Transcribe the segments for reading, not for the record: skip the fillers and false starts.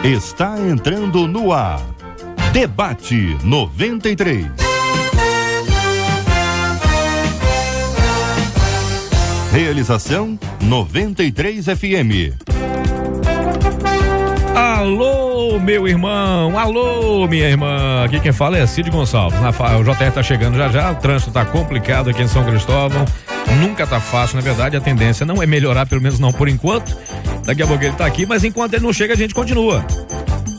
Está entrando no ar. Debate 93. Realização 93 FM. Alô, meu irmão, alô, minha irmã. Aqui quem fala é Cid Gonçalves. O JR tá chegando já, o trânsito tá complicado aqui em São Cristóvão. Nunca tá fácil, na verdade, a tendência não é melhorar, pelo menos não por enquanto. Daqui a pouco ele tá aqui, mas enquanto ele não chega, a gente continua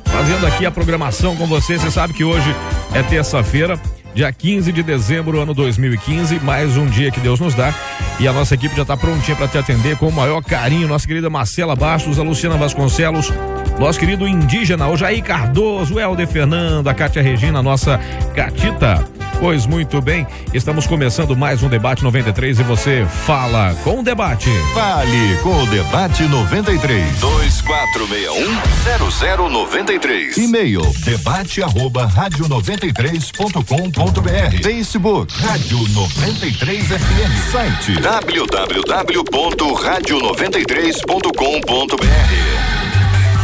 fazendo aqui a programação com você. Você sabe que hoje é terça-feira, dia 15 de dezembro, ano 2015, mais um dia que Deus nos dá, e a nossa equipe já está prontinha para te atender com o maior carinho. Nossa querida Marcela Bastos, a Luciana Vasconcelos, nosso querido indígena, o Jair Cardoso, o Helder Fernando, a Cátia Regina, a nossa Catita. Pois muito bem, estamos começando mais um Debate 93 e você fala com o debate. Fale com o Debate 93. 2461-0093. E-mail debate@radio93.com.br. Facebook Rádio 93 FM. Site www.radio93.com.br.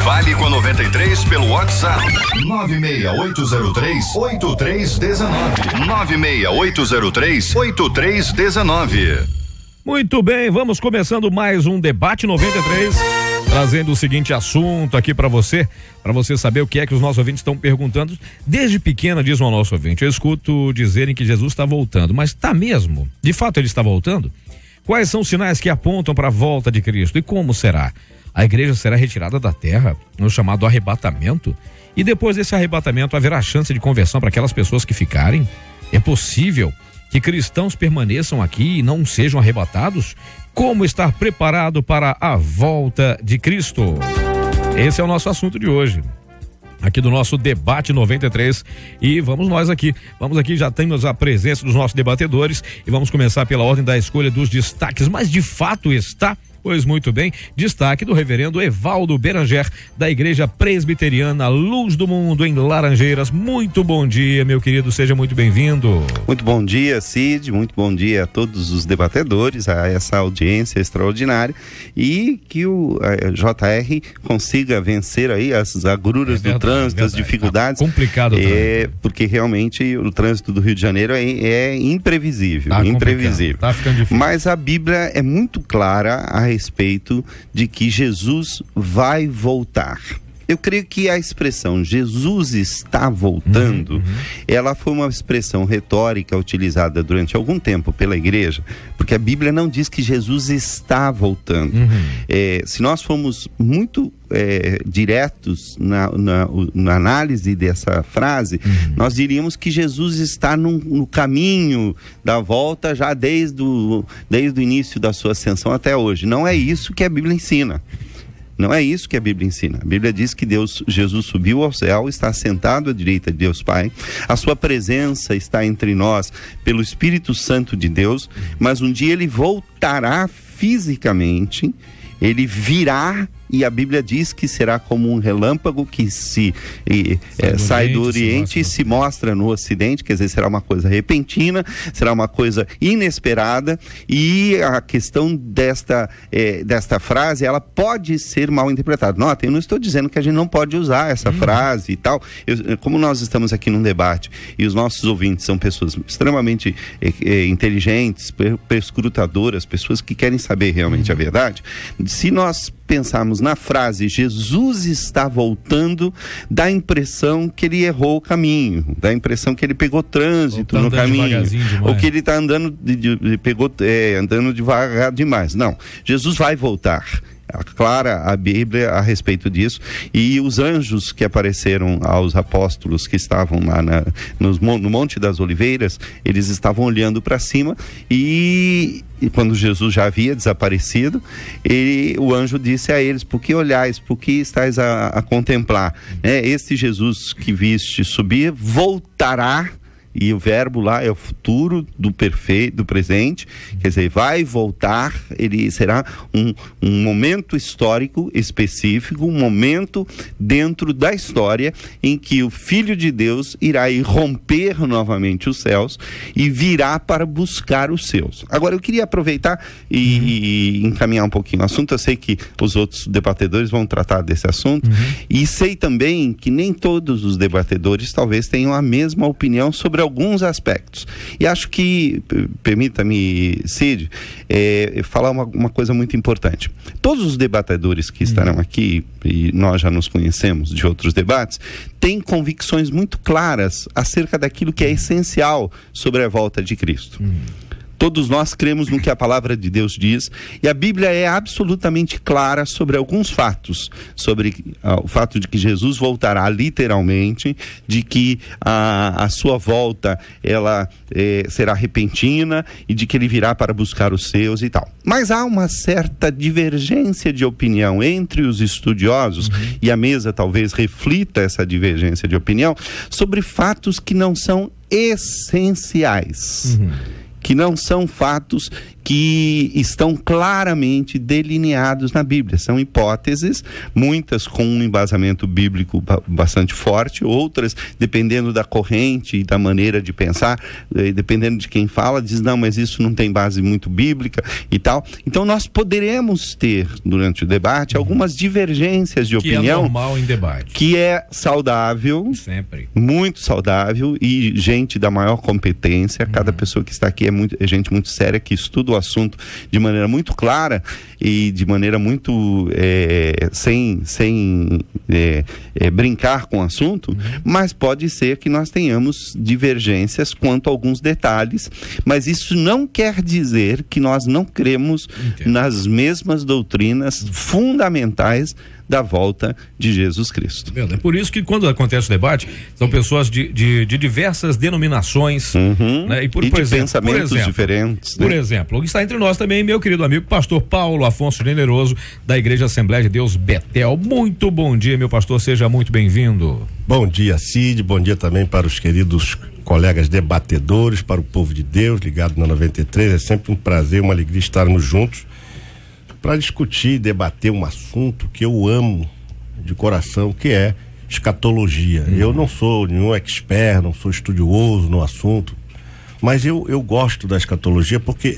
Fale com a 93 pelo WhatsApp 96803-8319. 96803-8319. Muito bem, vamos começando mais um Debate 93, trazendo o seguinte assunto aqui para você saber o que é que os nossos ouvintes estão perguntando. Desde pequena, diz o nosso ouvinte, eu escuto dizerem que Jesus está voltando, mas está mesmo? De fato ele está voltando? Quais são os sinais que apontam para a volta de Cristo e como será? A igreja será retirada da terra no chamado arrebatamento? E depois desse arrebatamento haverá chance de conversão para aquelas pessoas que ficarem? É possível que cristãos permaneçam aqui e não sejam arrebatados? Como estar preparado para a volta de Cristo? Esse é o nosso assunto de hoje, aqui do nosso Debate 93, e vamos aqui, já temos a presença dos nossos debatedores e vamos começar pela ordem da escolha dos destaques, mas de fato está... Pois muito bem, destaque do reverendo Evaldo Beranger, da Igreja Presbiteriana Luz do Mundo, em Laranjeiras. Muito bom dia, meu querido, seja muito bem-vindo. Muito bom dia, Cid, muito bom dia a todos os debatedores, a essa audiência extraordinária, e que o JR consiga vencer aí as agruras do trânsito, as dificuldades. Tá complicado. Porque realmente o trânsito do Rio de Janeiro é imprevisível, Tá ficando difícil. Mas a Bíblia é muito clara a respeito de que Jesus vai voltar. Eu creio que a expressão Jesus está voltando, ela foi uma expressão retórica utilizada durante algum tempo pela igreja, porque a Bíblia não diz que Jesus está voltando. Se nós formos muito diretos na análise dessa frase, nós diríamos que Jesus está no caminho da volta já desde o início da sua ascensão até hoje. Não é isso que a Bíblia ensina. Não é isso que a Bíblia ensina. A Bíblia diz que Jesus subiu ao céu, está sentado à direita de Deus Pai, a sua presença está entre nós pelo Espírito Santo de Deus, mas um dia ele voltará fisicamente, ele virá, e a Bíblia diz que será como um relâmpago que sai do Oriente e se mostra no Ocidente, quer dizer, será uma coisa repentina, será uma coisa inesperada, e a questão desta frase, ela pode ser mal interpretada. Nota, eu não estou dizendo que a gente não pode usar essa frase e tal. Como nós estamos aqui num debate e os nossos ouvintes são pessoas extremamente inteligentes, perscrutadoras, pessoas que querem saber realmente a verdade, se nós pensarmos na frase Jesus está voltando, dá a impressão que ele errou o caminho, dá a impressão que ele pegou trânsito no caminho, ou que ele está andando andando devagar demais. Não, Jesus vai voltar. Clara a Bíblia a respeito disso, e os anjos que apareceram aos apóstolos que estavam lá no Monte das Oliveiras, eles estavam olhando para cima, e quando Jesus já havia desaparecido, o anjo disse a eles: por que olhais, por que estáis a contemplar? Este Jesus que viste subir voltará e o verbo lá é o futuro do perfeito, do presente, quer dizer, vai voltar, ele será um momento histórico específico, um momento dentro da história em que o Filho de Deus irá romper novamente os céus e virá para buscar os seus. Agora, eu queria aproveitar e encaminhar um pouquinho o assunto. Eu sei que os outros debatedores vão tratar desse assunto, e sei também que nem todos os debatedores talvez tenham a mesma opinião sobre alguns aspectos. E acho que, permita-me, Cid, falar uma coisa muito importante. Todos os debatedores que estarão aqui, e nós já nos conhecemos de outros debates, têm convicções muito claras acerca daquilo que é essencial sobre a volta de Cristo. Todos nós cremos no que a palavra de Deus diz, e a Bíblia é absolutamente clara sobre alguns fatos, sobre o fato de que Jesus voltará literalmente, de que a sua volta ela será repentina e de que ele virá para buscar os seus e tal. Mas há uma certa divergência de opinião entre os estudiosos, e a mesa talvez reflita essa divergência de opinião, sobre fatos que não são essenciais. Que não são fatos que estão claramente delineados na Bíblia. São hipóteses, muitas com um embasamento bíblico bastante forte, outras, dependendo da corrente e da maneira de pensar, dependendo de quem fala, diz, não, mas isso não tem base muito bíblica e tal. Então nós poderemos ter, durante o debate, algumas divergências de opinião. Que é normal em debate. Que é saudável. Sempre. Muito saudável, e gente da maior competência. Cada pessoa que está aqui é gente muito séria, que estuda o assunto de maneira muito clara e de maneira muito sem brincar com o assunto, mas pode ser que nós tenhamos divergências quanto a alguns detalhes, mas isso não quer dizer que nós não cremos nas mesmas doutrinas fundamentais da volta de Jesus Cristo. É por isso que quando acontece o debate, são pessoas de diversas denominações, né? Por exemplo, pensamentos diferentes. Por exemplo, está entre nós também meu querido amigo pastor Paulo Afonso Generoso, da Igreja Assembleia de Deus Betel. Muito bom dia, meu pastor, seja muito bem-vindo. Bom dia, Cid, bom dia também para os queridos colegas debatedores, para o povo de Deus ligado na 93. É sempre um prazer, uma alegria estarmos juntos para discutir e debater um assunto que eu amo de coração, que é escatologia. Eu não sou nenhum expert, não sou estudioso no assunto, mas eu gosto da escatologia porque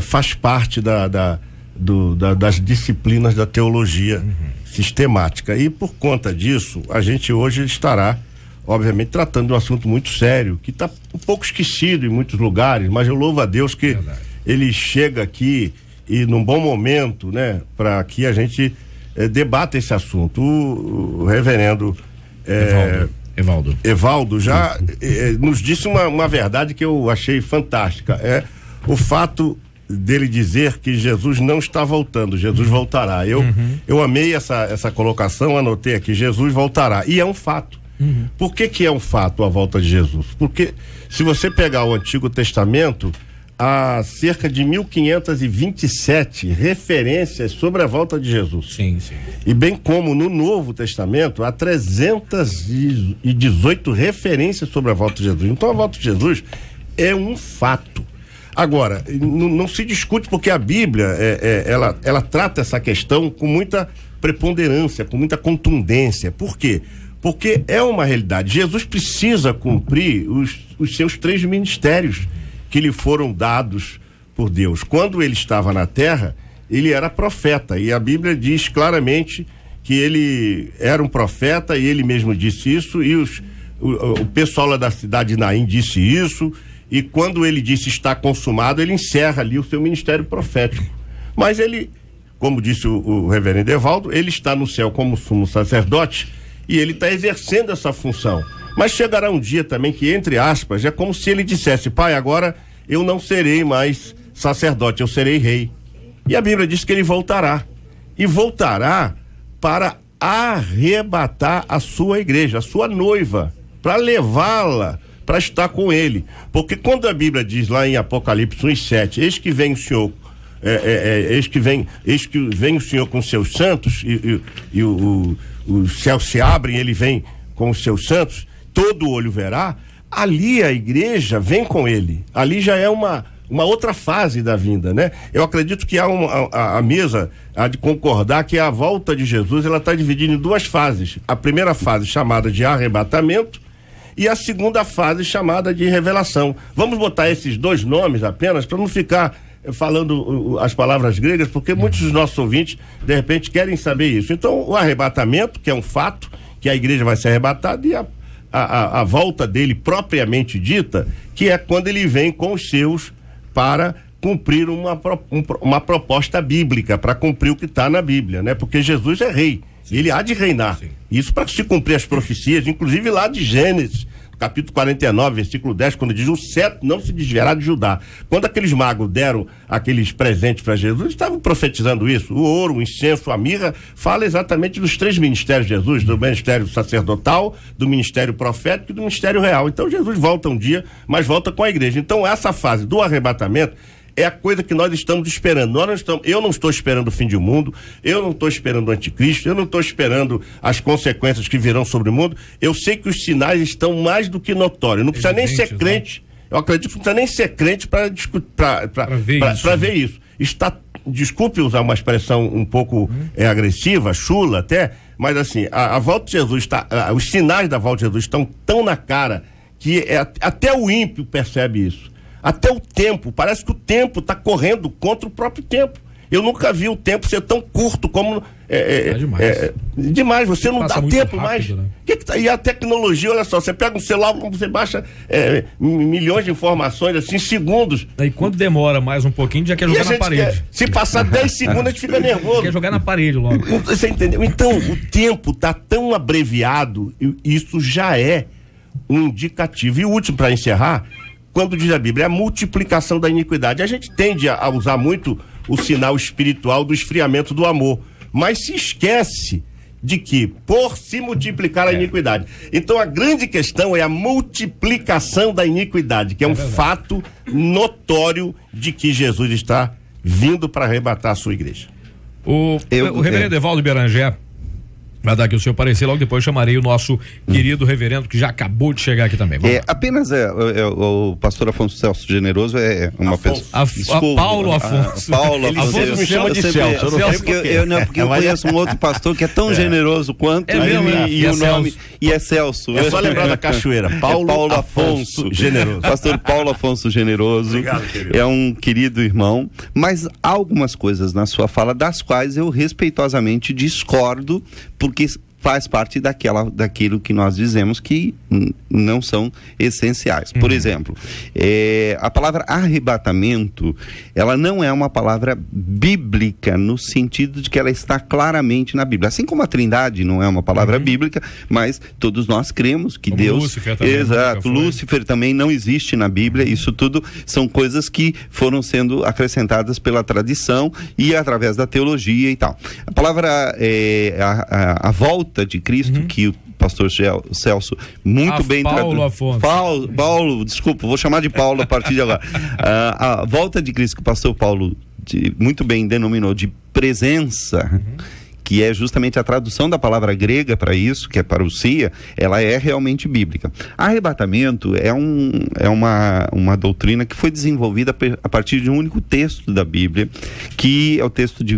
faz parte das disciplinas da teologia sistemática, e por conta disso a gente hoje estará obviamente tratando de um assunto muito sério, que está um pouco esquecido em muitos lugares, mas eu louvo a Deus que ele chega aqui e num bom momento, né, para que a gente debata esse assunto. O reverendo Evaldo já nos disse uma verdade que eu achei fantástica, é o fato dele dizer que Jesus não está voltando, Jesus voltará. Eu amei essa colocação, anotei aqui, Jesus voltará, e é um fato. Por que é um fato a volta de Jesus? Porque se você pegar o Antigo Testamento, há cerca de 1527 referências sobre a volta de Jesus. Sim. E bem como no Novo Testamento, há 318 referências sobre a volta de Jesus. Então a volta de Jesus é um fato. Agora, não se discute, porque a Bíblia, ela trata essa questão com muita preponderância, com muita contundência. Por quê? Porque é uma realidade. Jesus precisa cumprir os seus 3 ministérios que lhe foram dados por Deus. Quando ele estava na terra, ele era profeta, e a Bíblia diz claramente que ele era um profeta, e ele mesmo disse isso, e o pessoal lá da cidade de Naim disse isso, e quando ele disse está consumado, ele encerra ali o seu ministério profético. Mas ele, como disse o reverendo Evaldo, ele está no céu como sumo sacerdote, e ele está exercendo essa função. Mas chegará um dia também que, entre aspas, é como se ele dissesse: pai, agora eu não serei mais sacerdote, eu serei rei. E a Bíblia diz que ele voltará. E voltará para arrebatar a sua igreja, a sua noiva, para levá-la, para estar com ele. Porque quando a Bíblia diz lá em Apocalipse 1:7, eis que vem o Senhor, eis que vem o Senhor com seus santos, e o céu se abre e ele vem com os seus santos, todo olho verá. ali a igreja vem com ele. Ali já é uma outra fase da vinda, né? Eu acredito que a mesa há de concordar que a volta de Jesus, ela está dividida em duas fases. A primeira fase chamada de arrebatamento e a segunda fase chamada de revelação. Vamos botar esses dois nomes apenas para não ficar falando as palavras gregas, porque muitos dos nossos ouvintes, de repente, querem saber isso. Então, o arrebatamento, que é um fato, que a igreja vai ser arrebatada, e a volta dele propriamente dita, que é quando ele vem com os seus para cumprir uma proposta bíblica, para cumprir o que está na Bíblia, né? Porque Jesus é rei, ele há de reinar. Sim. Isso para se cumprir as profecias, inclusive lá de Gênesis, capítulo 49, versículo 10, quando diz: o cetro não se desviará de Judá. Quando aqueles magos deram aqueles presentes para Jesus, estavam profetizando isso. O ouro, o incenso, a mirra, fala exatamente dos três ministérios de Jesus, do ministério sacerdotal, do ministério profético e do ministério real. Então Jesus volta um dia, mas volta com a igreja. Então essa fase do arrebatamento é a coisa que nós estamos esperando. Eu não estou esperando o fim do mundo, eu não estou esperando o anticristo, eu não estou esperando as consequências que virão sobre o mundo. Eu sei que os sinais estão mais do que notórios. Não precisa nem ser crente. Eu acredito que não precisa nem ser crente para ver isso. Desculpe usar uma expressão um pouco agressiva, chula até, mas assim, a volta de Jesus os sinais da volta de Jesus estão tão na cara que até o ímpio percebe isso. Até o tempo, parece que o tempo está correndo contra o próprio tempo. Eu nunca vi o tempo ser tão curto como... demais, você não dá tempo mais. Né? E a tecnologia, olha só, você pega um celular, você baixa milhões de informações, assim, segundos. E quando demora mais um pouquinho, já quer jogar na parede. Se passar 10 segundos, a gente fica nervoso. Quer jogar na parede logo. Você entendeu? Então, o tempo está tão abreviado, isso já é um indicativo. E o último, para encerrar, quando diz a Bíblia, é a multiplicação da iniquidade. A gente tende a usar muito o sinal espiritual do esfriamento do amor, mas se esquece de que por se multiplicar a iniquidade. Então a grande questão é a multiplicação da iniquidade, que é um fato notório de que Jesus está vindo para arrebatar a sua igreja. O reverendo Evaldo Beranger vai dar aqui o seu parecer, logo depois chamarei o nosso querido reverendo, que já acabou de chegar aqui também. Apenas o pastor Afonso Celso Generoso é uma pessoa... Paulo Afonso. Paulo Afonso. Ele me chama de Celso. Porque eu conheço um outro pastor que é tão generoso quanto o nome, e é Celso. É só lembrar da cachoeira. Paulo Afonso Generoso. Pastor Paulo Afonso Generoso. Obrigado, querido. É um querido irmão, mas há algumas coisas na sua fala das quais eu respeitosamente discordo, porque faz parte daquilo que nós dizemos que não são essenciais. Por exemplo, a palavra arrebatamento, ela não é uma palavra bíblica no sentido de que ela está claramente na Bíblia. Assim como a Trindade não é uma palavra bíblica, mas todos nós cremos que como Deus... Lúcifer também. Exato, Lúcifer também não existe na Bíblia. Isso tudo são coisas que foram sendo acrescentadas pela tradição e através da teologia e tal. A palavra, a volta de Cristo, que o pastor Celso muito bem Paulo Afonso. Paulo, desculpa, vou chamar de Paulo a partir de agora. A volta de Cristo que o pastor Paulo muito bem denominou de presença, que é justamente a tradução da palavra grega para isso, que é parousia, ela é realmente bíblica. Arrebatamento é uma doutrina que foi desenvolvida a partir de um único texto da Bíblia, que é o texto de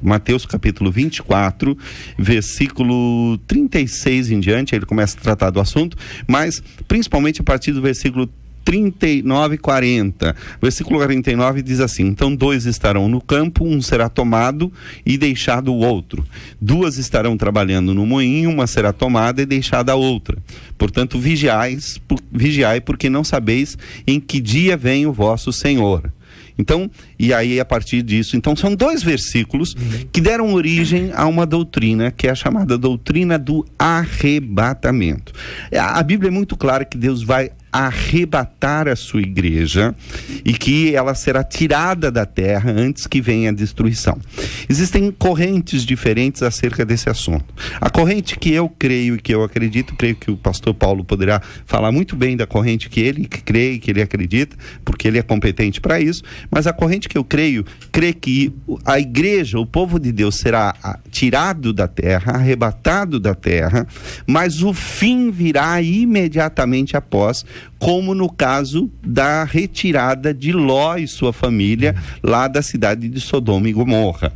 Mateus capítulo 24, versículo 36 em diante. Aí ele começa a tratar do assunto, mas principalmente a partir do versículo 39 e 40. Versículo 49 diz assim: então 2 estarão no campo, um será tomado e deixado o outro. 2 estarão trabalhando no moinho, uma será tomada e deixada a outra. Portanto, vigiai, porque não sabeis em que dia vem o vosso Senhor. Então, e aí a partir disso, então são 2 versículos que deram origem a uma doutrina, que é a chamada doutrina do arrebatamento. A Bíblia é muito clara que Deus vai arrebatar a sua igreja e que ela será tirada da terra antes que venha a destruição. Existem correntes diferentes acerca desse assunto. A corrente que eu creio e que eu acredito, creio que o pastor Paulo poderá falar muito bem da corrente que ele crê e que ele acredita, porque ele é competente para isso, mas a corrente que eu creio, crê que a igreja, o povo de Deus será tirado da terra, arrebatado da terra, mas o fim virá imediatamente após, como no caso da retirada de Ló e sua família lá da cidade de Sodoma e Gomorra.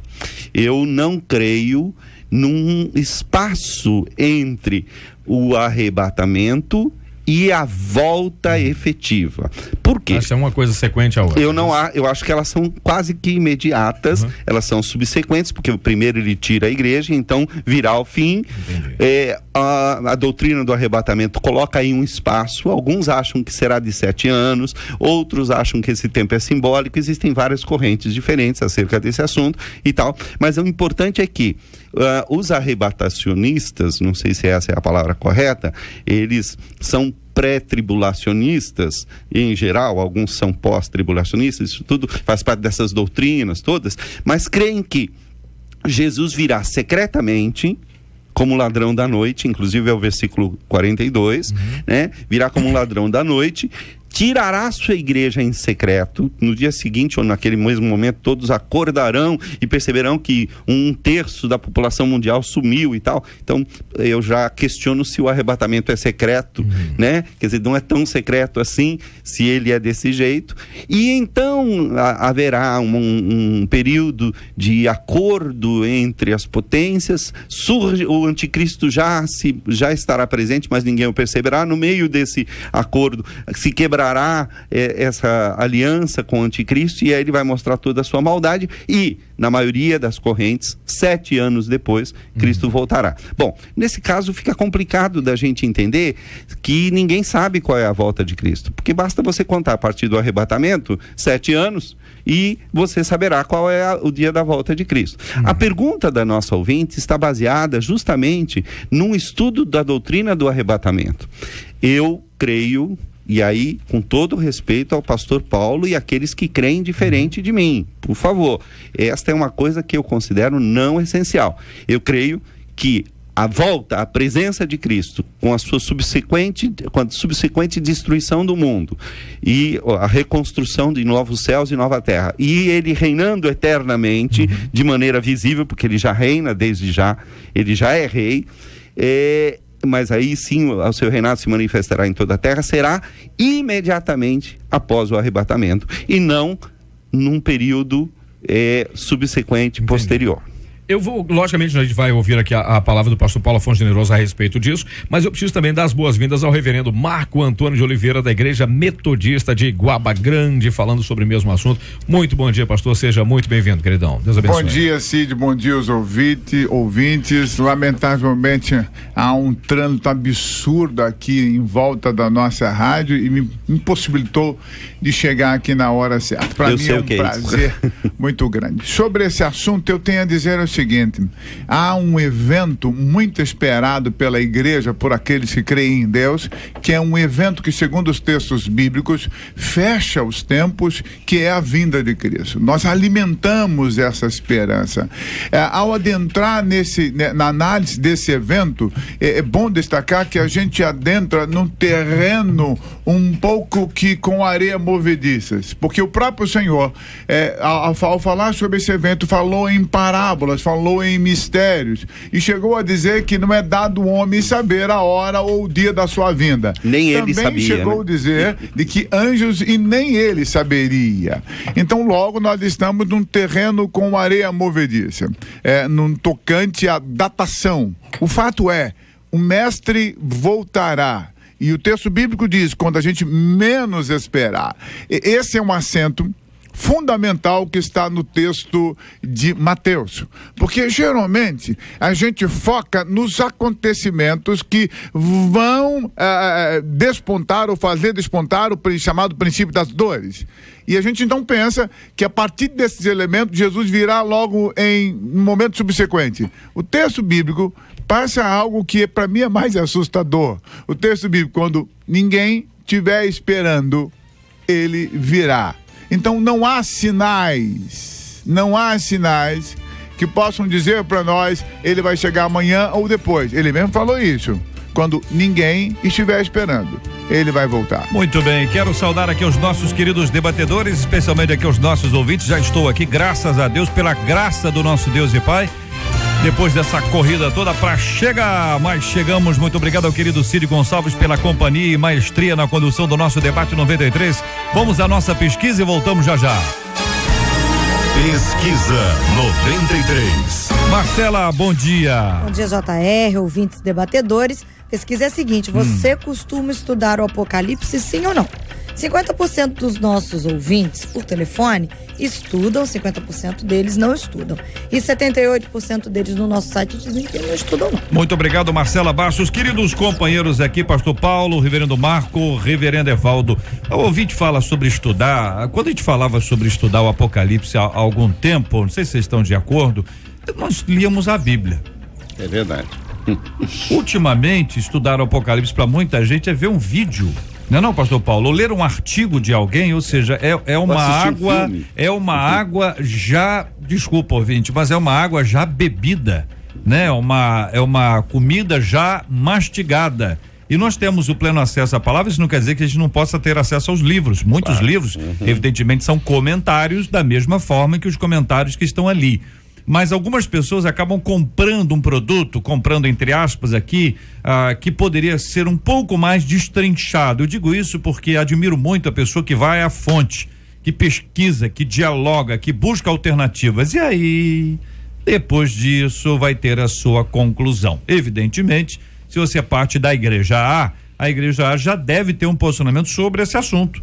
Eu não creio num espaço entre o arrebatamento e a volta efetiva. Por quê? Essa é uma coisa sequente à outra. Eu acho que elas são quase que imediatas, elas são subsequentes, porque o primeiro ele tira a igreja, então virá o fim. A doutrina do arrebatamento coloca aí um espaço, alguns acham que será de 7 anos, outros acham que esse tempo é simbólico, existem várias correntes diferentes acerca desse assunto e tal, mas o importante é que os arrebatacionistas, não sei se essa é a palavra correta, eles são pré-tribulacionistas, em geral, alguns são pós-tribulacionistas, isso tudo faz parte dessas doutrinas todas, mas creem que Jesus virá secretamente, como ladrão da noite, inclusive é o versículo 42, né? Virá como um ladrão da noite, tirará sua igreja em secreto, no dia seguinte ou naquele mesmo momento todos acordarão e perceberão que 1/3 da população mundial sumiu e tal. Então eu já questiono se o arrebatamento é secreto, né? Quer dizer, não é tão secreto assim, se ele é desse jeito. E então haverá um período de acordo entre as potências, surge o anticristo já estará presente, mas ninguém o perceberá. No meio desse acordo se quebrará essa aliança com o anticristo e aí ele vai mostrar toda a sua maldade e, na maioria das correntes, 7 anos depois, Cristo voltará. Bom, nesse caso fica complicado da gente entender que ninguém sabe qual é a volta de Cristo, porque basta você contar a partir do arrebatamento, 7 anos, e você saberá qual é o dia da volta de Cristo. A pergunta da nossa ouvinte está baseada justamente num estudo da doutrina do arrebatamento. Eu creio, e aí, com todo respeito ao pastor Paulo e aqueles que creem diferente de mim, por favor, esta é uma coisa que eu considero não essencial. Eu creio que a volta, a presença de Cristo, com a sua subsequente destruição do mundo e a reconstrução de novos céus e nova terra, e ele reinando eternamente, de maneira visível, porque ele já reina desde já, ele já é rei, mas aí sim o seu reinado se manifestará em toda a terra, será imediatamente após o arrebatamento e não num período subsequente, posterior. Eu vou, logicamente, a gente vai ouvir aqui a palavra do pastor Paulo Afonso Generoso a respeito disso, mas eu preciso também dar as boas-vindas ao reverendo Marco Antônio de Oliveira, da Igreja Metodista de Guaba Grande, falando sobre o mesmo assunto. Muito bom dia, pastor, seja muito bem-vindo, queridão. Deus abençoe. Bom dia, Cid, bom dia aos ouvintes. Lamentavelmente, há um trânsito absurdo aqui em volta da nossa rádio e me impossibilitou de chegar aqui na hora certa. Para mim é um prazer muito grande. Sobre esse assunto, eu tenho a dizer o seguinte: há um evento muito esperado pela igreja, por aqueles que creem em Deus, que é um evento que, segundo os textos bíblicos, fecha os tempos, que é a vinda de Cristo. Nós alimentamos essa esperança. Ao adentrar na análise desse evento, é bom destacar que a gente adentra num terreno um pouco que com areia movediças, porque o próprio Senhor, ao falar sobre esse evento, falou em parábolas, falou em mistérios e chegou a dizer que não é dado ao homem saber a hora ou o dia da sua vinda. Nem ele sabia. Também chegou a dizer de que anjos e nem ele saberia. Então logo nós estamos num terreno com areia movediça, num tocante à datação. O fato é, o mestre voltará. E o texto bíblico diz, quando a gente menos esperar. Esse é um acento fundamental que está no texto de Mateus, porque geralmente a gente foca nos acontecimentos que vão despontar ou fazer despontar o chamado princípio das dores, e a gente então pensa que a partir desses elementos Jesus virá logo em um momento subsequente. O texto bíblico passa a algo que para mim é mais assustador. O texto bíblico, quando ninguém estiver esperando, ele virá. Então não há sinais que possam dizer para nós, ele vai chegar amanhã ou depois. Ele mesmo falou isso. Quando ninguém estiver esperando, ele vai voltar. Muito bem, quero saudar aqui os nossos queridos debatedores, especialmente aqui os nossos ouvintes. Já estou aqui, graças a Deus, pela graça do nosso Deus e Pai. Depois dessa corrida toda para chegar, mas chegamos. Muito obrigado ao querido Cid Gonçalves pela companhia e maestria na condução do nosso debate 93. Vamos à nossa pesquisa e voltamos já já. Pesquisa 93. Marcela, bom dia. Bom dia, JR, ouvintes debatedores. Pesquisa é a seguinte: você costuma estudar o Apocalipse, sim ou não? 50% dos nossos ouvintes por telefone estudam, 50% deles não estudam. E 78% deles no nosso site dizem que não estudam, não. Muito obrigado, Marcela Bastos. Queridos companheiros aqui, Pastor Paulo, Reverendo Marco, Reverendo Evaldo. O ouvinte fala sobre estudar. Quando a gente falava sobre estudar o Apocalipse há algum tempo, não sei se vocês estão de acordo, nós líamos a Bíblia. É verdade. Ultimamente, estudar o Apocalipse para muita gente é ver um vídeo. Não, Pastor Paulo, ler um artigo de alguém, ou seja, é uma água já, desculpa, ouvinte, mas é uma água já bebida, né? É uma comida já mastigada. E nós temos o pleno acesso à palavra. Isso não quer dizer que a gente não possa ter acesso aos livros. Muitos livros, evidentemente, são comentários da mesma forma que os comentários que estão ali. Mas algumas pessoas acabam comprando um produto, comprando entre aspas aqui, que poderia ser um pouco mais destrinchado. Eu digo isso porque admiro muito a pessoa que vai à fonte, que pesquisa, que dialoga, que busca alternativas. E aí, depois disso, vai ter a sua conclusão. Evidentemente, se você é parte da igreja A igreja A já deve ter um posicionamento sobre esse assunto.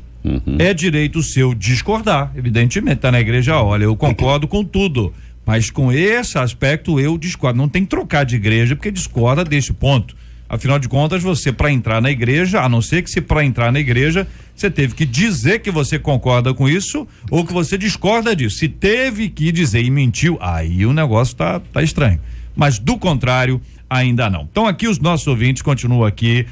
É direito seu discordar, evidentemente, tá na igreja A. Olha, eu concordo com tudo. Mas com esse aspecto eu discordo. Não tem que trocar de igreja porque discorda desse ponto. Afinal de contas, você para entrar na igreja, a não ser que se para entrar na igreja, você teve que dizer que você concorda com isso ou que você discorda disso. Se teve que dizer e mentiu, aí o negócio tá estranho. Mas do contrário, ainda não. Então aqui os nossos ouvintes continuam aqui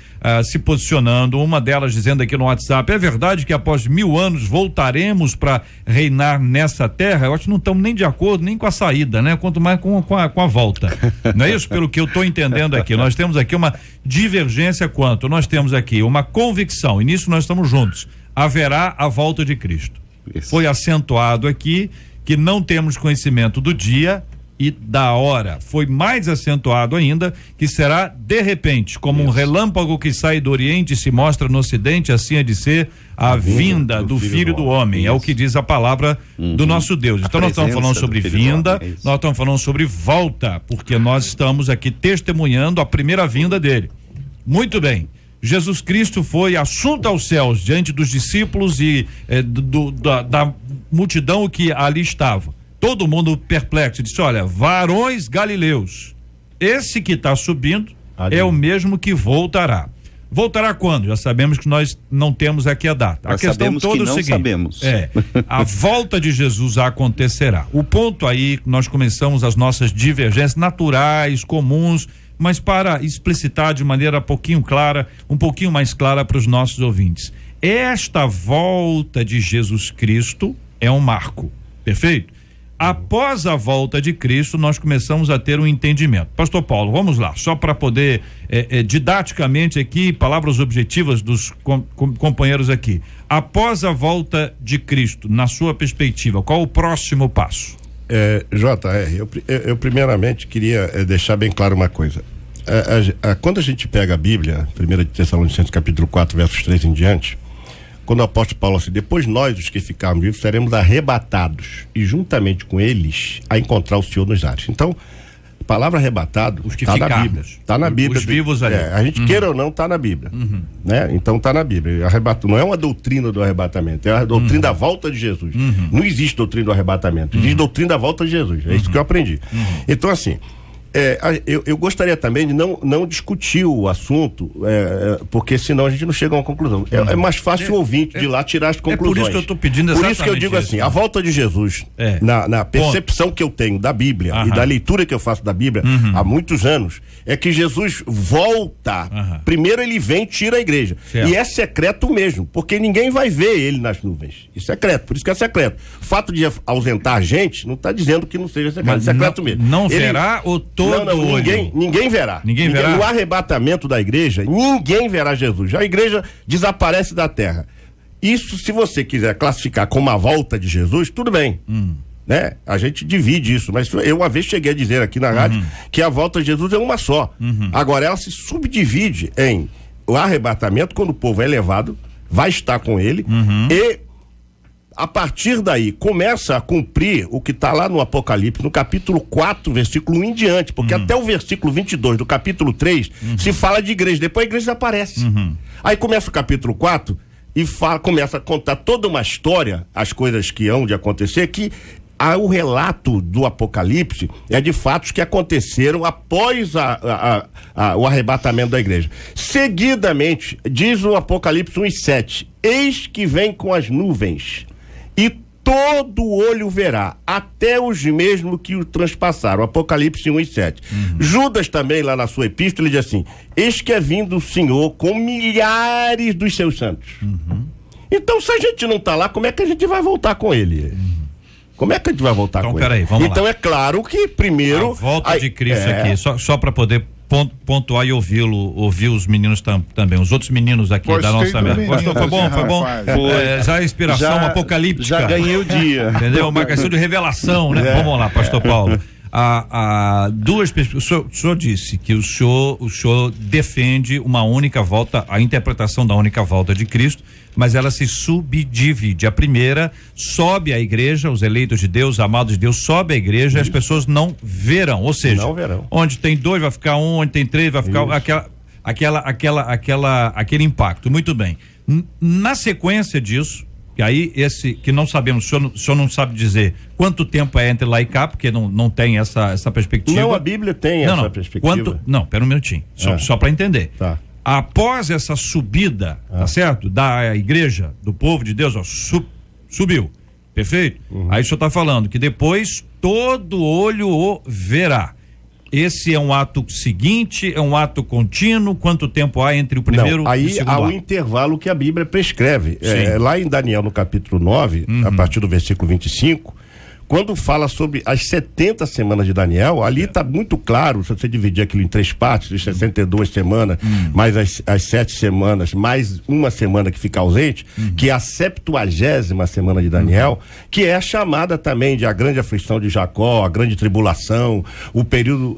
se posicionando, uma delas dizendo aqui no WhatsApp: é verdade que após 1000 anos voltaremos para reinar nessa terra? Eu acho que não estamos nem de acordo nem com a saída, né? Quanto mais com a volta. Não é isso? Pelo que eu estou entendendo aqui, nós temos aqui uma divergência quanto, nós temos aqui uma convicção, e nisso nós estamos juntos: haverá a volta de Cristo. Isso. Foi acentuado aqui que não temos conhecimento do dia e da hora. Foi mais acentuado ainda que será de repente, como um relâmpago que sai do Oriente e se mostra no Ocidente, assim é de ser a vinda do Filho do Homem. É o que diz a palavra do nosso Deus. Então nós estamos falando sobre vinda, nós estamos falando sobre volta, porque nós estamos aqui testemunhando a primeira vinda dele. Muito bem. Jesus Cristo foi assunto aos céus diante dos discípulos e da multidão que ali estava. Todo mundo perplexo, disse: olha, varões galileus, esse que está subindo é o mesmo que voltará. Voltará quando? Já sabemos que nós não temos aqui a data. A questão toda é o seguinte: sabemos. A volta de Jesus acontecerá. O ponto aí, nós começamos as nossas divergências naturais, comuns, mas para explicitar de maneira um pouquinho mais clara para os nossos ouvintes. Esta volta de Jesus Cristo é um marco, perfeito? Após a volta de Cristo, nós começamos a ter um entendimento. Pastor Paulo, vamos lá, só para poder didaticamente aqui, palavras objetivas dos companheiros aqui. Após a volta de Cristo, na sua perspectiva, qual o próximo passo? JR, eu primeiramente queria deixar bem claro uma coisa. Quando a gente pega a Bíblia, 1 Tessalonicenses capítulo 4, versos 3 em diante, quando o apóstolo Paulo assim: depois nós, os que ficarmos vivos, seremos arrebatados e juntamente com eles a encontrar o Senhor nos ares. Então, a palavra arrebatado está na Bíblia. Está na Bíblia. Os vivos ali. A gente queira ou não, está na Bíblia. Né? Então está na Bíblia. Não é uma doutrina do arrebatamento, é a doutrina da volta de Jesus. Não existe doutrina do arrebatamento, existe doutrina da volta de Jesus. É isso que eu aprendi. Então, assim, eu gostaria também de não discutir o assunto, porque senão a gente não chega a uma conclusão. É mais fácil o ouvinte de lá tirar as conclusões. Por isso que eu estou pedindo exatamente. Por isso que eu digo assim, a volta de Jesus, na percepção que eu tenho da Bíblia e da leitura que eu faço da Bíblia há muitos anos, é que Jesus volta. Primeiro ele vem e tira a igreja. Certo. E é secreto mesmo, porque ninguém vai ver ele nas nuvens. É secreto, por isso que é secreto. O fato de ausentar a gente não está dizendo que não seja secreto. Mas é secreto mesmo. Não verá o todo olho? Ninguém verá. Ninguém verá. No arrebatamento da igreja, ninguém verá Jesus. A igreja desaparece da terra. Isso, se você quiser classificar como a volta de Jesus, tudo bem. Né? A gente divide isso, mas eu uma vez cheguei a dizer aqui na rádio que a volta de Jesus é uma só. Agora ela se subdivide em o arrebatamento, quando o povo é levado, vai estar com ele, e a partir daí começa a cumprir o que está lá no Apocalipse, no capítulo 4, versículo 1 em diante, porque até o versículo 22 do capítulo 3 se fala de igreja, depois a igreja desaparece. Aí começa o capítulo 4 e começa a contar toda uma história, as coisas que hão de acontecer, que o relato do Apocalipse é de fatos que aconteceram após o arrebatamento da igreja. Seguidamente, diz o Apocalipse 1:7, eis que vem com as nuvens, e todo olho verá, até os mesmos que o transpassaram. Apocalipse 1:7. Judas também, lá na sua epístola, ele diz assim, eis que é vindo o Senhor com milhares dos seus santos. Então, se a gente não está lá, como é que a gente vai voltar com ele? Como é que a gente vai voltar com ele? Então, peraí, vamos lá. Então, é claro que primeiro... A volta de Cristo aqui, só para poder pontuar e ouvir os meninos também, os outros meninos aqui da nossa mesa. Gostou? Foi bom? Já a inspiração apocalíptica. Já ganhei o dia. Entendeu? Uma questão de revelação, né? Vamos lá, pastor Paulo. Duas pessoas. O senhor disse que o senhor defende uma única volta, a interpretação da única volta de Cristo, mas ela se subdivide. A primeira sobe a igreja, os eleitos de Deus, amados de Deus, sobe a igreja, e as pessoas não verão, ou seja, onde tem 2 vai ficar 1, onde tem 3 vai ficar aquele impacto. Muito bem. Na sequência disso, que aí que não sabemos, o senhor não sabe dizer quanto tempo é entre lá e cá, porque não tem essa perspectiva. Não, a Bíblia tem essa perspectiva. Pera um minutinho, só para entender. Tá. Após essa subida, tá certo? Da igreja, do povo de Deus, subiu, perfeito? Aí o senhor está falando que depois todo olho o verá. Esse é um ato seguinte, é um ato contínuo? Quanto tempo há entre o primeiro e o segundo ato? Aí há um intervalo que a Bíblia prescreve. Lá em Daniel, no capítulo 9, a partir do versículo 25, quando fala sobre as 70 semanas de Daniel, ali está muito claro, se você dividir aquilo em 3 partes, de 62 semanas, mais as 7 semanas, mais uma semana que fica ausente, que é a 70ª semana de Daniel, que é chamada também de a grande aflição de Jacó, a grande tribulação, o período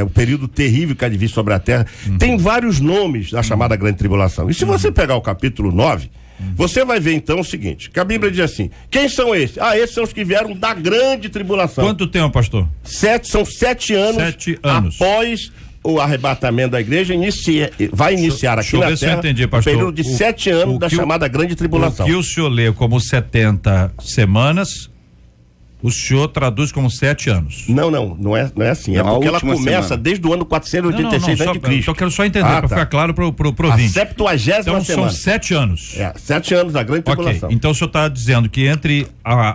o período terrível que há de vir sobre a terra. Tem vários nomes da chamada grande tribulação. E se você pegar o capítulo 9, você vai ver então o seguinte, que a Bíblia diz assim, quem são esses? Esses são os que vieram da grande tribulação. Quanto tempo, pastor? São 7 anos. 7 anos após o arrebatamento da igreja, vai iniciar aqui na terra um período de 7 anos da chamada grande tribulação. O que o senhor lê como 70 semanas, o senhor traduz como 7 anos. Não é assim. É porque ela começa desde o ano 486 a.C. Eu quero só entender, para ficar claro pro ouvinte. A 70ª então, semana. São 7 anos. 7 anos da grande tribulação. Então o senhor está dizendo que entre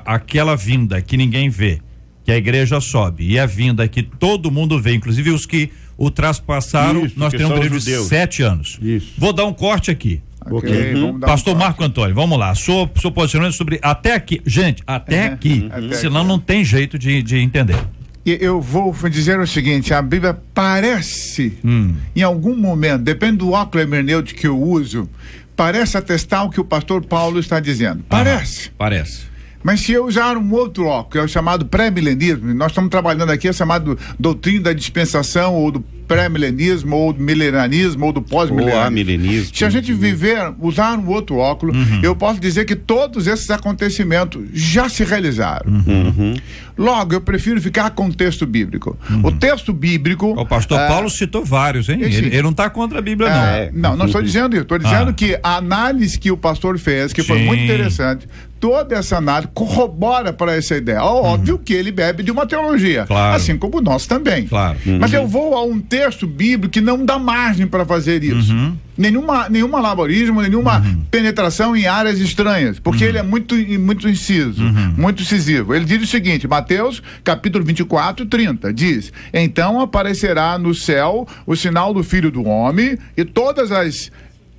aquela vinda que ninguém vê, que a igreja sobe, e a vinda que todo mundo vê, inclusive os que o traspassaram, nós temos um período de 7 anos. Isso. Vou dar um corte aqui. Okay. Pastor Marco Antônio, vamos lá. Sou posicionamento sobre até aqui. Gente, até aqui. Senão não tem jeito de entender. Eu vou dizer o seguinte: a Bíblia parece, em algum momento, depende do óculos hermenêutico que eu uso, parece atestar o que o pastor Paulo está dizendo. Parece. Mas se eu usar um outro óculos, é o chamado pré-milenismo, nós estamos trabalhando aqui, é chamado doutrina da dispensação ou do pré-milenismo, ou do milenianismo, ou do pós-milenismo. Ou amilenismo. Se a gente usar um outro óculo, eu posso dizer que todos esses acontecimentos já se realizaram. Logo, eu prefiro ficar com o texto bíblico. O texto bíblico... O pastor Paulo citou vários, hein? Ele não está contra a Bíblia, não. Não estou dizendo isso. Estou dizendo que a análise que o pastor fez, que foi muito interessante, toda essa análise corrobora para essa ideia. Óbvio que ele bebe de uma teologia, assim como nós também. Mas eu vou a um texto bíblico que não dá margem para fazer isso. Nenhum malabarismo, nenhuma penetração em áreas estranhas, porque ele é muito inciso, muito incisivo. Ele diz o seguinte, Mateus capítulo 24, 30, diz: então aparecerá no céu o sinal do Filho do Homem, e todas as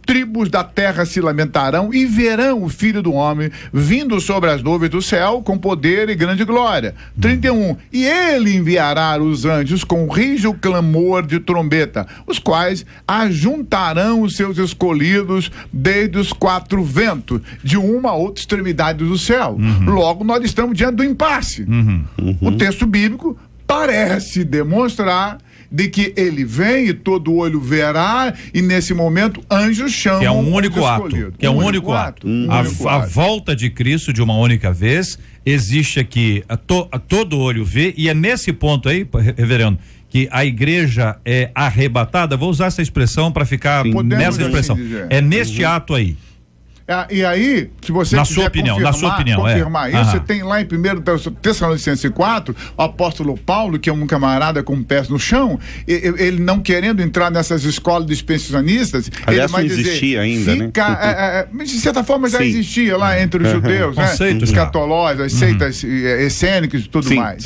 tribos da terra se lamentarão e verão o Filho do Homem vindo sobre as nuvens do céu com poder e grande glória. 31. E ele enviará os anjos com rijo clamor de trombeta, os quais ajuntarão os seus escolhidos desde os 4 ventos, de uma a outra extremidade do céu. Logo, nós estamos diante do impasse. O texto bíblico parece demonstrar de que ele vem e todo olho verá, e nesse momento anjos chamam. Que é um único ato. Que é um único ato. A volta de Cristo de uma única vez existe aqui, todo olho vê, e é nesse ponto aí, reverendo, que a igreja é arrebatada. Vou usar essa expressão para ficar nessa expressão. É neste ato aí. E aí, se você na sua opinião, confirmar isso, você tem lá em 1 Tessalonicenses 4, o apóstolo Paulo, que é um camarada com pés no chão, ele não querendo entrar nessas escolas dispensacionistas, aliás, ele vai não existia dizer, ainda, né? Mas de certa forma já existia lá entre os judeus, né? Os catológicos, as seitas essênicas e tudo mais.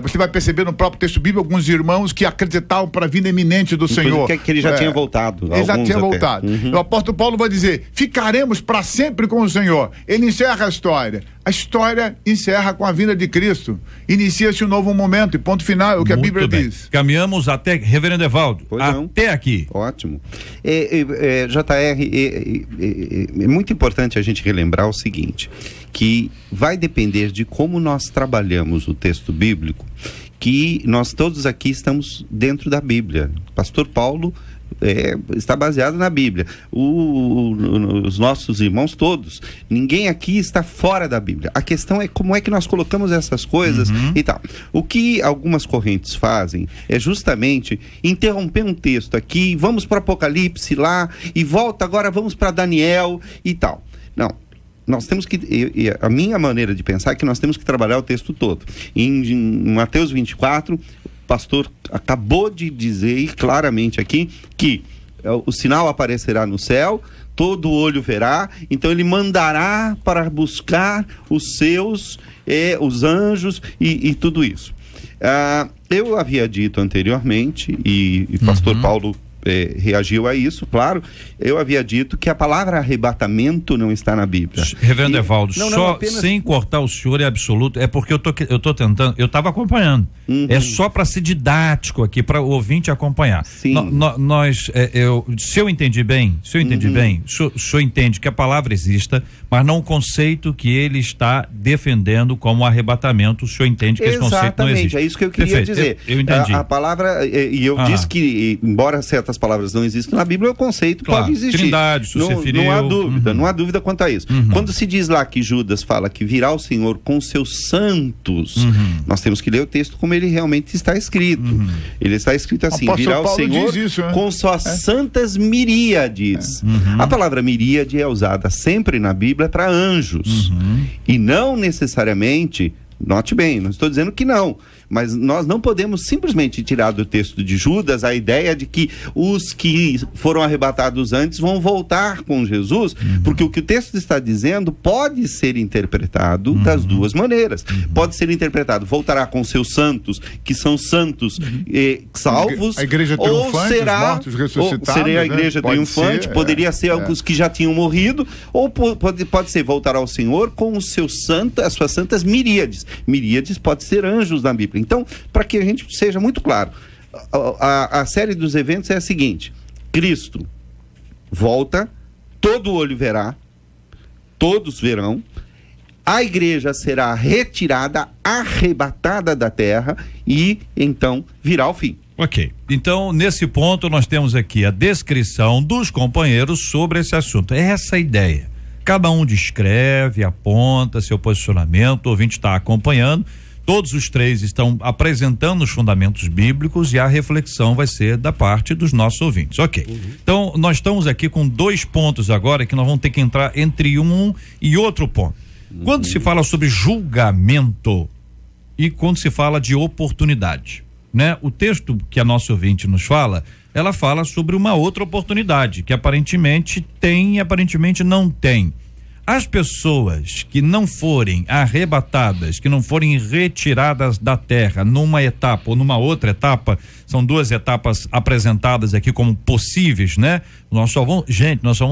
Você vai perceber no próprio texto bíblico alguns irmãos que acreditavam para a vinda iminente do Senhor. Que ele já tinha voltado. Ele já tinha voltado. O apóstolo Paulo vai dizer: ficaremos para sempre com o Senhor. Ele encerra a história. A história encerra com a vinda de Cristo. Inicia-se um novo momento e ponto final, é o que a Bíblia diz. Caminhamos até, reverendo Evaldo, até aqui. Ótimo. JR, é muito importante a gente relembrar o seguinte, que vai depender de como nós trabalhamos o texto bíblico, que nós todos aqui estamos dentro da Bíblia. Pastor Paulo está baseado na Bíblia. Os nossos irmãos todos, ninguém aqui está fora da Bíblia. A questão é como é que nós colocamos essas coisas e tal. O que algumas correntes fazem é justamente interromper um texto aqui, vamos para o Apocalipse lá, e volta agora, vamos para Daniel e tal. Não. Nós temos que, a minha maneira de pensar é que nós temos que trabalhar o texto todo. Em Mateus 24, o pastor acabou de dizer claramente aqui que o sinal aparecerá no céu, todo olho verá, então ele mandará para buscar os seus, os anjos e tudo isso. Eu havia dito anteriormente, e pastor Paulo reagiu a isso, claro. Eu havia dito que a palavra arrebatamento não está na Bíblia. Reverendo Evaldo, sem cortar o senhor é absoluto, é porque eu tô tentando, eu estava acompanhando. É só para ser didático aqui, para o ouvinte acompanhar. Se eu entendi bem, o senhor entende que a palavra exista, mas não o conceito que ele está defendendo como arrebatamento, o senhor entende que esse conceito não existe. Exatamente, é isso que eu queria dizer. Eu entendi. A palavra, e eu disse que, embora certas palavras não existam na Bíblia, o conceito pode existir. Trindade, não há dúvida quanto a isso. Quando se diz lá que Judas fala que virá o Senhor com seus santos, nós temos que ler o texto como ele realmente está escrito. Ele está escrito assim: virá o Senhor com suas santas miríades. A palavra miríade é usada sempre na Bíblia para anjos. E não necessariamente, note bem, não estou dizendo que não, mas nós não podemos simplesmente tirar do texto de Judas a ideia de que os que foram arrebatados antes vão voltar com Jesus, porque o que o texto está dizendo pode ser interpretado das duas maneiras. Pode ser interpretado: voltará com seus santos, que são santos salvos, a igreja ou será seria a igreja triunfante, poderia ser os que já tinham morrido, ou pode ser voltar ao Senhor com os seus santos, as suas santas miríades. Miríades pode ser anjos na Bíblia. Então, para que a gente seja muito claro, a série dos eventos é a seguinte: Cristo volta, todo olho verá, todos verão, a igreja será retirada, arrebatada da terra, e então virá o fim. Ok. Então, nesse ponto, nós temos aqui a descrição dos companheiros sobre esse assunto. É essa a ideia. Cada um descreve, aponta seu posicionamento, o ouvinte está acompanhando. Todos os três estão apresentando os fundamentos bíblicos e a reflexão vai ser da parte dos nossos ouvintes. Ok. Então, nós estamos aqui com 2 pontos agora que nós vamos ter que entrar entre um e outro ponto. Quando se fala sobre julgamento e quando se fala de oportunidade, né? O texto que a nossa ouvinte nos fala, ela fala sobre uma outra oportunidade que aparentemente tem e aparentemente não tem. As pessoas que não forem arrebatadas, que não forem retiradas da terra numa etapa ou numa outra etapa, são 2 etapas apresentadas aqui como possíveis, né? Nós só vamos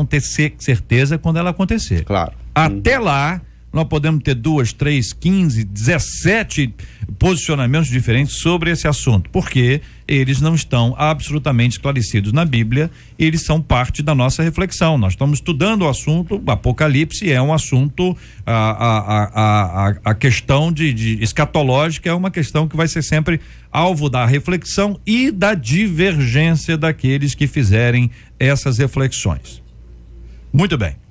ter certeza quando ela acontecer. Claro. Até lá, nós podemos ter 2, 3, 15, 17 posicionamentos diferentes sobre esse assunto, porque eles não estão absolutamente esclarecidos na Bíblia, eles são parte da nossa reflexão. Nós estamos estudando o assunto, Apocalipse é um assunto, a questão de escatológica é uma questão que vai ser sempre alvo da reflexão e da divergência daqueles que fizerem essas reflexões. Muito bem.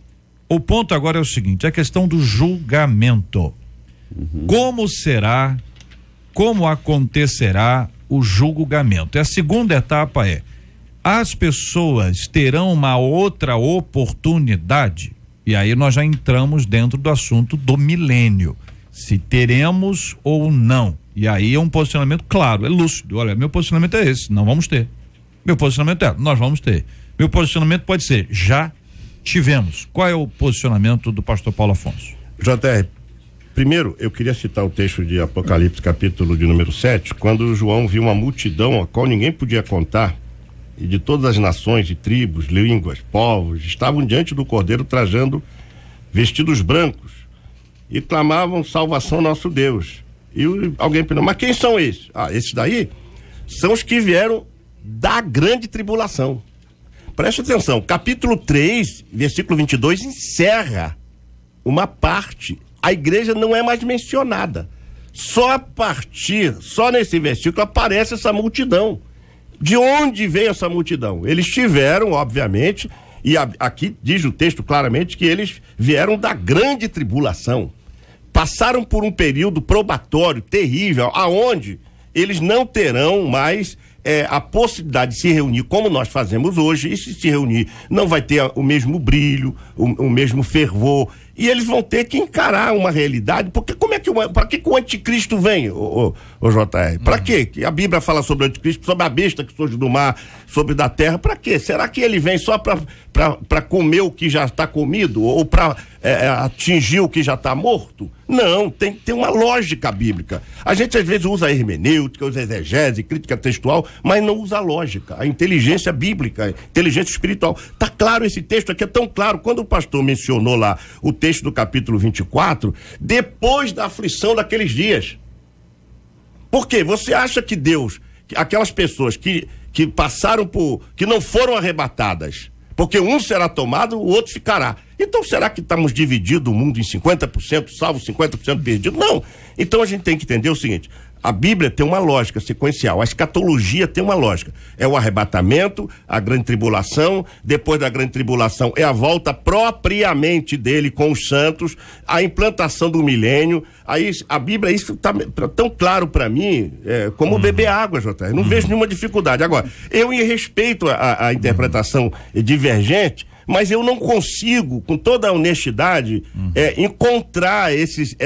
O ponto agora é o seguinte, a questão do julgamento. Como acontecerá o julgamento? E a segunda etapa é, as pessoas terão uma outra oportunidade, e aí nós já entramos dentro do assunto do milênio, se teremos ou não, e aí é um posicionamento claro, é lúcido, olha, meu posicionamento é esse, não vamos ter. Meu posicionamento é, nós vamos ter. Meu posicionamento pode ser, já tivemos. Qual é o posicionamento do pastor Paulo Afonso? JR, primeiro eu queria citar o texto de Apocalipse, capítulo de número 7, quando João viu uma multidão a qual ninguém podia contar, e de todas as nações e tribos, línguas, povos, estavam diante do Cordeiro trajando vestidos brancos e clamavam salvação ao nosso Deus. E alguém perguntou, mas quem são esses? Esses daí são os que vieram da grande tribulação. Preste atenção, capítulo 3, versículo 22, encerra uma parte. A igreja não é mais mencionada. Só nesse versículo aparece essa multidão. De onde veio essa multidão? Eles tiveram, obviamente, e aqui diz o texto claramente que eles vieram da grande tribulação. Passaram por um período probatório terrível, aonde eles não terão mais a possibilidade de se reunir como nós fazemos hoje, e se reunir não vai ter o mesmo brilho, o mesmo fervor, e eles vão ter que encarar uma realidade, porque para que o anticristo vem, o JR? Para quê? A Bíblia fala sobre o anticristo, sobre a besta que surge do mar, sobre da terra, para quê? Será que ele vem só para comer o que já está comido, ou para atingir o que já está morto? Não, tem que ter uma lógica bíblica. A gente às vezes usa a hermenêutica, usa a exegese, crítica textual, mas não usa a lógica, a inteligência bíblica, a inteligência espiritual. Tá claro, esse texto aqui é tão claro. Quando o pastor mencionou lá o texto do capítulo 24, depois da aflição daqueles dias. Por quê? Você acha que Deus, aquelas pessoas que passaram que não foram arrebatadas, porque um será tomado, o outro ficará. Então será que estamos dividindo o mundo em 50%, salvo 50% perdido? Não. Então a gente tem que entender o seguinte, a Bíblia tem uma lógica sequencial, a escatologia tem uma lógica, é o arrebatamento, a grande tribulação, depois da grande tribulação é a volta propriamente dele com os santos, a implantação do milênio. Aí a Bíblia, isso está tão claro para mim, como beber água, JR, não vejo nenhuma dificuldade. Agora, eu respeito a interpretação divergente, mas eu não consigo, com toda a honestidade, encontrar esses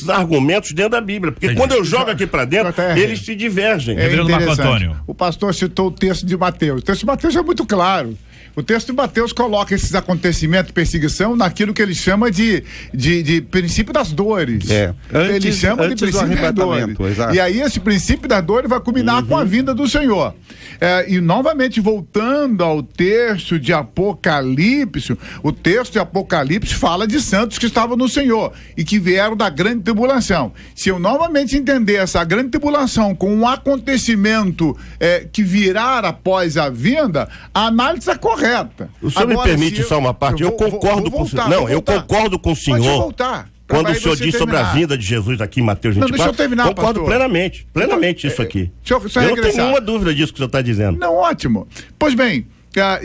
argumentos dentro da Bíblia, porque quando eu jogo aqui para dentro, eles se divergem. Marco Antônio. O pastor citou o texto de Mateus. O texto de Mateus é muito claro. O texto de Mateus coloca esses acontecimentos de perseguição naquilo que ele chama de princípio das dores. Ele chama de princípio das dores. Exato. E aí esse princípio das dores vai culminar com a vinda do Senhor. E novamente voltando ao texto de Apocalipse, o texto de Apocalipse fala de santos que estavam no Senhor e que vieram da grande tribulação. Se eu novamente entender essa grande tribulação com um acontecimento que virá após a vinda, a análise é correta. O senhor me permite só uma parte? Eu concordo com o senhor. Não, eu concordo com o senhor. Pode voltar. Quando o senhor diz sobre a vinda de Jesus aqui em Mateus 24, deixa eu terminar, concordo pastor. plenamente isso aqui. Só Eu não tenho nenhuma dúvida disso que o senhor está dizendo. Não, ótimo. Pois bem,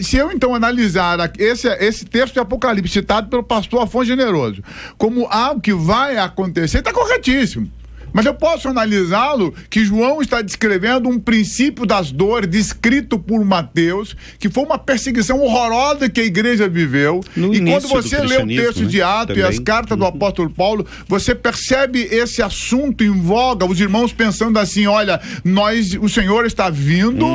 se eu então analisar esse texto de Apocalipse citado pelo pastor Afonso Generoso como algo que vai acontecer, está corretíssimo. Mas eu posso analisá-lo que João está descrevendo um princípio das dores descrito por Mateus, que foi uma perseguição horrorosa que a igreja viveu. E quando você lê o texto de Atos e as cartas do apóstolo Paulo, você percebe esse assunto em voga, os irmãos pensando assim, olha, o Senhor está vindo.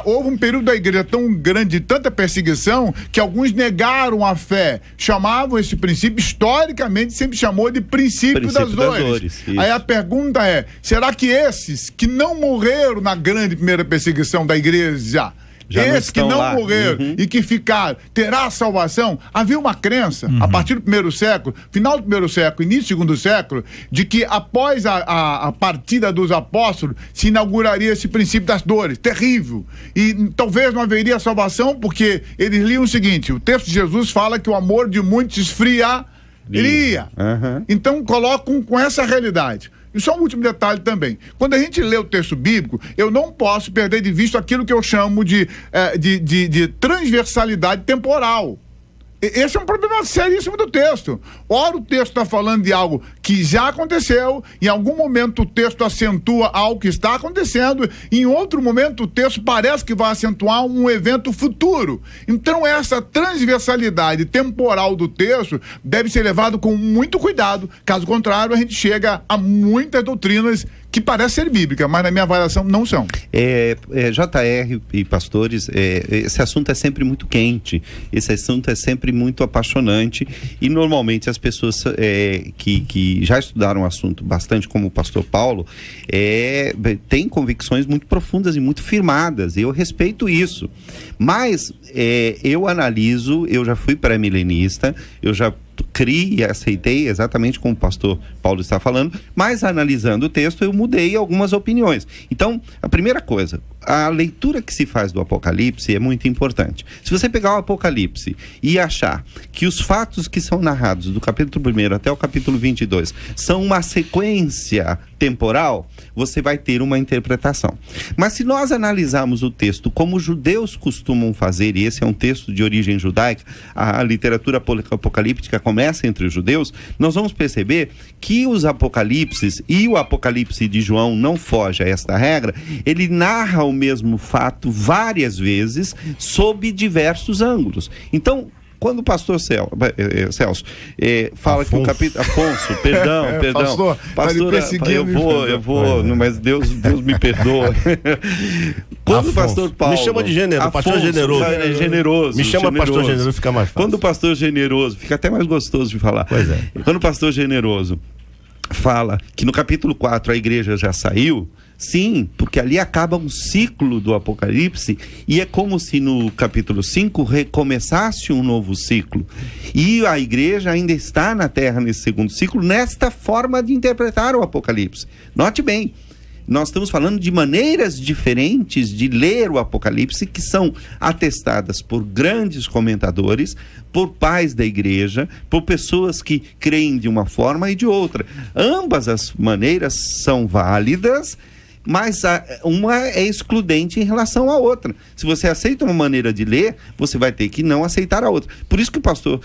Houve um período da igreja tão grande, de tanta perseguição, que alguns negaram a fé. Chamavam esse princípio, historicamente sempre chamou de princípio das dores. Aí a pergunta é, será que esses que não morreram na grande primeira perseguição da igreja, esses que não morreram e que ficaram, terá salvação? Havia uma crença, a partir do primeiro século, final do primeiro século, início do segundo século, de que após a partida dos apóstolos, se inauguraria esse princípio das dores, terrível. E talvez não haveria salvação, porque eles liam o seguinte, o texto de Jesus fala que o amor de muitos esfriaria. Então colocam com essa realidade. E só um último detalhe também. Quando a gente lê o texto bíblico, eu não posso perder de vista aquilo que eu chamo de transversalidade temporal. Esse é um problema seríssimo do texto. Ora, o texto está falando de algo que já aconteceu, em algum momento o texto acentua algo que está acontecendo, e em outro momento o texto parece que vai acentuar um evento futuro. Então essa transversalidade temporal do texto deve ser levado com muito cuidado, caso contrário a gente chega a muitas doutrinas que parecem ser bíblicas, mas na minha avaliação não são. JR e pastores, esse assunto é sempre muito quente, esse assunto é sempre muito apaixonante, e normalmente as pessoas que já estudaram o assunto bastante, como o pastor Paulo, têm convicções muito profundas e muito firmadas, e eu respeito isso, mas eu analiso, eu já fui pré-milenista, eu já criei e aceitei exatamente como o pastor Paulo está falando, mas analisando o texto eu mudei algumas opiniões. Então, a primeira coisa, a leitura que se faz do Apocalipse é muito importante. Se você pegar o Apocalipse e achar que os fatos que são narrados do capítulo 1 até o capítulo 22 são uma sequência temporal, você vai ter uma interpretação. Mas se nós analisarmos o texto como os judeus costumam fazer, e esse é um texto de origem judaica, a literatura apocalíptica começa entre os judeus, nós vamos perceber que os apocalipses, e o Apocalipse de João não foge a esta regra, ele narra o mesmo fato várias vezes sob diversos ângulos. Então, quando o pastor Celso fala que o capítulo... Afonso, perdão. Pastor, eu vou, mas Deus me perdoa. Quando o pastor Paulo... Me chama de pastor generoso. Generoso. Me chama pastor generoso, fica mais fácil. Quando o pastor generoso, fica até mais gostoso de falar. Pois é. Quando o pastor generoso fala que no capítulo 4 a igreja já saiu, sim, porque ali acaba um ciclo do Apocalipse e é como se no capítulo 5 recomeçasse um novo ciclo. E a igreja ainda está na terra nesse segundo ciclo, nesta forma de interpretar o Apocalipse. Note bem, nós estamos falando de maneiras diferentes de ler o Apocalipse que são atestadas por grandes comentadores, por pais da igreja, por pessoas que creem de uma forma e de outra. Ambas as maneiras são válidas, mas uma é excludente em relação à outra. Se você aceita uma maneira de ler, você vai ter que não aceitar a outra. Por isso que o pastor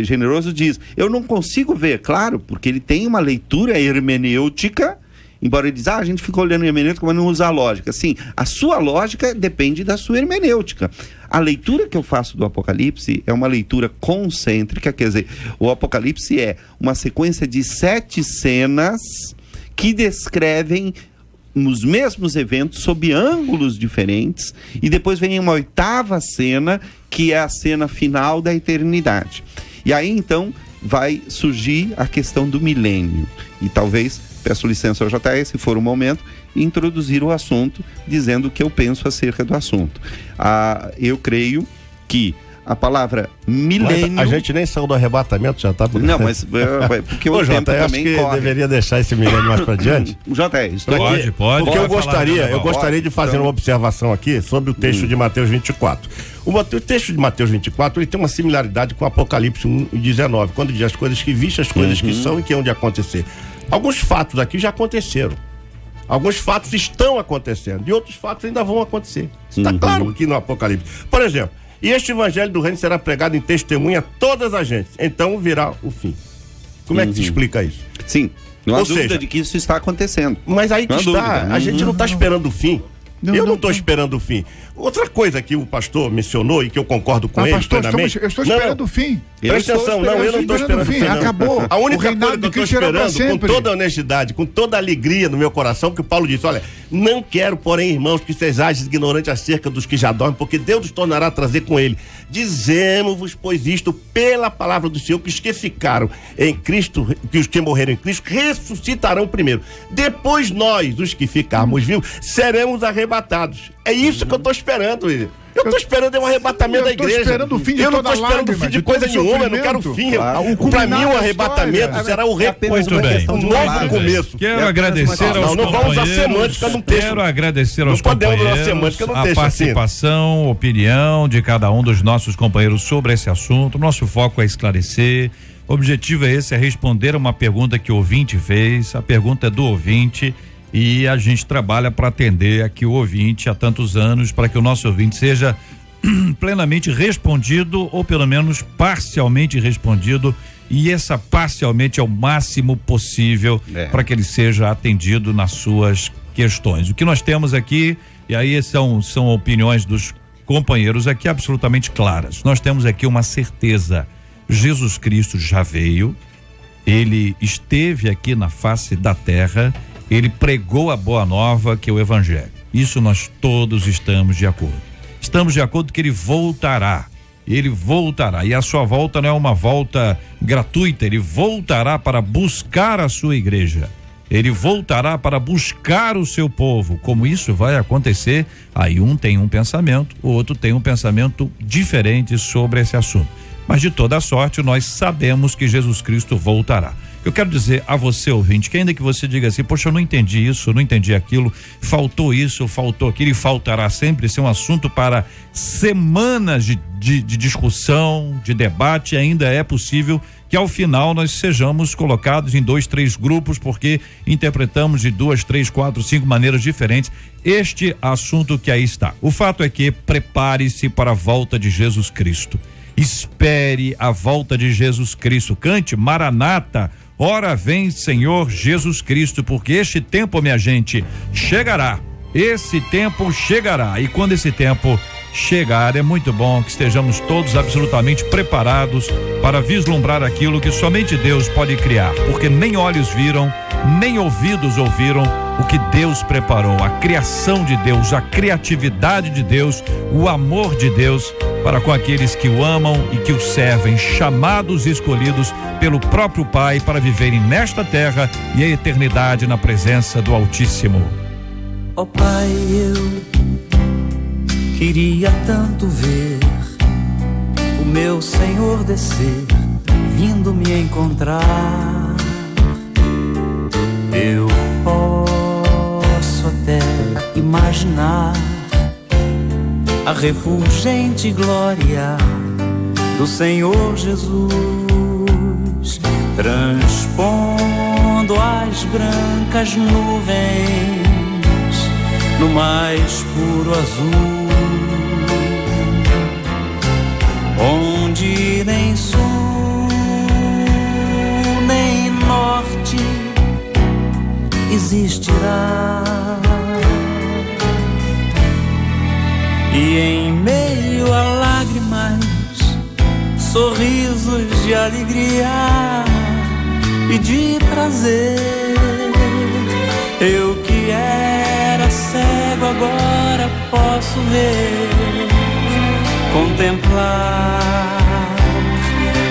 Generoso diz, eu não consigo ver, claro, porque ele tem uma leitura hermenêutica, embora ele diz, a gente fica olhando hermenêutica, mas não usa a lógica. Sim, a sua lógica depende da sua hermenêutica. A leitura que eu faço do Apocalipse é uma leitura concêntrica, quer dizer, o Apocalipse é uma sequência de 7 cenas que descrevem os mesmos eventos sob ângulos diferentes, e depois vem uma 8ª cena, que é a cena final da eternidade. E aí então vai surgir a questão do milênio, e talvez, peço licença ao JR, se for o momento, introduzir o assunto, dizendo o que eu penso acerca do assunto. Eu creio que A palavra milênio... A gente nem saiu do arrebatamento, já tá... Não, mas porque o tempo Jota, também acho que corre. deveria deixar esse milênio mais pra diante. Jota, estou Pode. Porque eu gostaria Pode. de fazer uma observação aqui sobre o texto de Mateus 24. O texto de Mateus 24, ele tem uma similaridade com Apocalipse 1:19, quando diz as coisas que viste, as coisas que são e que hão de acontecer. Alguns fatos aqui já aconteceram. Alguns fatos estão acontecendo e outros fatos ainda vão acontecer. Está claro aqui no Apocalipse. Por exemplo, e este evangelho do reino será pregado em testemunha a todas as gentes. Então virá o fim. Como é que se explica isso? Sim, não há Ou dúvida seja, de que isso está acontecendo. Mas aí que Não há está, dúvida. a gente não está esperando o fim. Eu não estou esperando o fim. Outra coisa que o pastor mencionou e que eu concordo com ele pastor, plenamente... eu estou esperando o fim. Presta atenção, eu não estou esperando o fim. não. Acabou. A única O reinado coisa que eu de estou Cristo era pra esperando, com sempre. toda honestidade, com toda alegria no meu coração, que o Paulo disse, olha, não quero, porém, irmãos, que sejais ignorantes acerca dos que já dormem, porque Deus os tornará a trazer com ele. Dizemos-vos, pois isto, pela palavra do Senhor, que os que ficaram em Cristo, que os que morreram em Cristo, ressuscitarão primeiro. Depois nós, os que ficarmos vivos, seremos arrebatados. É isso que eu estou esperando, William. Eu estou esperando um arrebatamento da igreja. Eu estou esperando o fim de Eu não toda estou esperando o fim lágrima, de de coisa todo nenhuma, eu não quero o sofrimento. fim. Claro. Para mim, o da arrebatamento história. será o apenas uma bem. questão de um novo palavras. começo. Quero É agradecer apenas uma aos Não vamos usar companheiros. semântica num texto. Quero agradecer Não aos podemos usar companheiros semântica num a texto assim. participação, opinião de cada um dos nossos companheiros sobre esse assunto. Nosso foco é esclarecer. O objetivo é esse, é responder a uma pergunta que o ouvinte fez. A pergunta é do ouvinte e a gente trabalha para atender aqui o ouvinte há tantos anos, para que o nosso ouvinte seja plenamente respondido ou pelo menos parcialmente respondido, e essa parcialmente é o máximo possível para que ele seja atendido nas suas questões. O que nós temos aqui, e aí são opiniões dos companheiros aqui absolutamente claras. Nós temos aqui uma certeza: Jesus Cristo já veio, ele esteve aqui na face da terra, ele pregou a boa nova, que é o evangelho. Isso nós todos estamos de acordo. Estamos de acordo que ele voltará, e a sua volta não é uma volta gratuita, ele voltará para buscar a sua igreja, ele voltará para buscar o seu povo. Como isso vai acontecer? Aí um tem um pensamento, o outro tem um pensamento diferente sobre esse assunto, mas de toda sorte nós sabemos que Jesus Cristo voltará. Eu quero dizer a você, ouvinte, que ainda que você diga assim, poxa, eu não entendi isso, não entendi aquilo, faltou isso, faltou aquilo, e faltará sempre. Isso é um assunto para semanas de discussão, de debate. Ainda é possível que ao final nós sejamos colocados em 2, 3 grupos, porque interpretamos de 2, 3, 4, 5 maneiras diferentes este assunto que aí está. O fato é que prepare-se para a volta de Jesus Cristo. Espere a volta de Jesus Cristo. Cante Maranata, ora vem Senhor Jesus Cristo, porque este tempo, minha gente, chegará. Esse tempo chegará, e quando esse tempo chegar, é muito bom que estejamos todos absolutamente preparados para vislumbrar aquilo que somente Deus pode criar, porque nem olhos viram, nem ouvidos ouviram o que Deus preparou, a criação de Deus, a criatividade de Deus, o amor de Deus para com aqueles que o amam e que o servem, chamados e escolhidos pelo próprio Pai para viverem nesta terra e a eternidade na presença do Altíssimo. Ó Pai, eu queria tanto ver o meu Senhor descer, vindo me encontrar. Eu posso até imaginar a refulgente glória do Senhor Jesus, transpondo as brancas nuvens no mais puro azul, onde nem sul nem norte existirá. E em meio a lágrimas, sorrisos de alegria e de prazer, eu que era cego agora posso ver,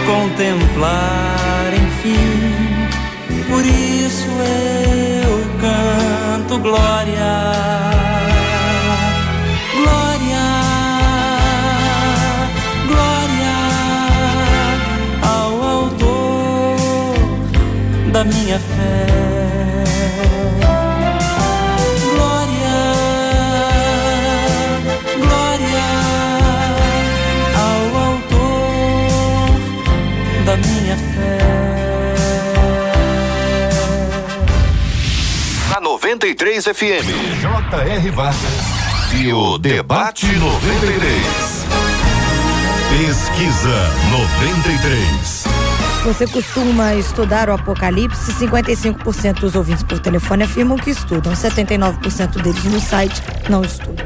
contemplar, enfim. Por isso eu canto glória. Glória, glória. 93 FM. J.R. Vargas e o Debate 93. Pesquisa 93. Você costuma estudar o Apocalipse? 55% dos ouvintes por telefone afirmam que estudam. 79% deles no site não estudam.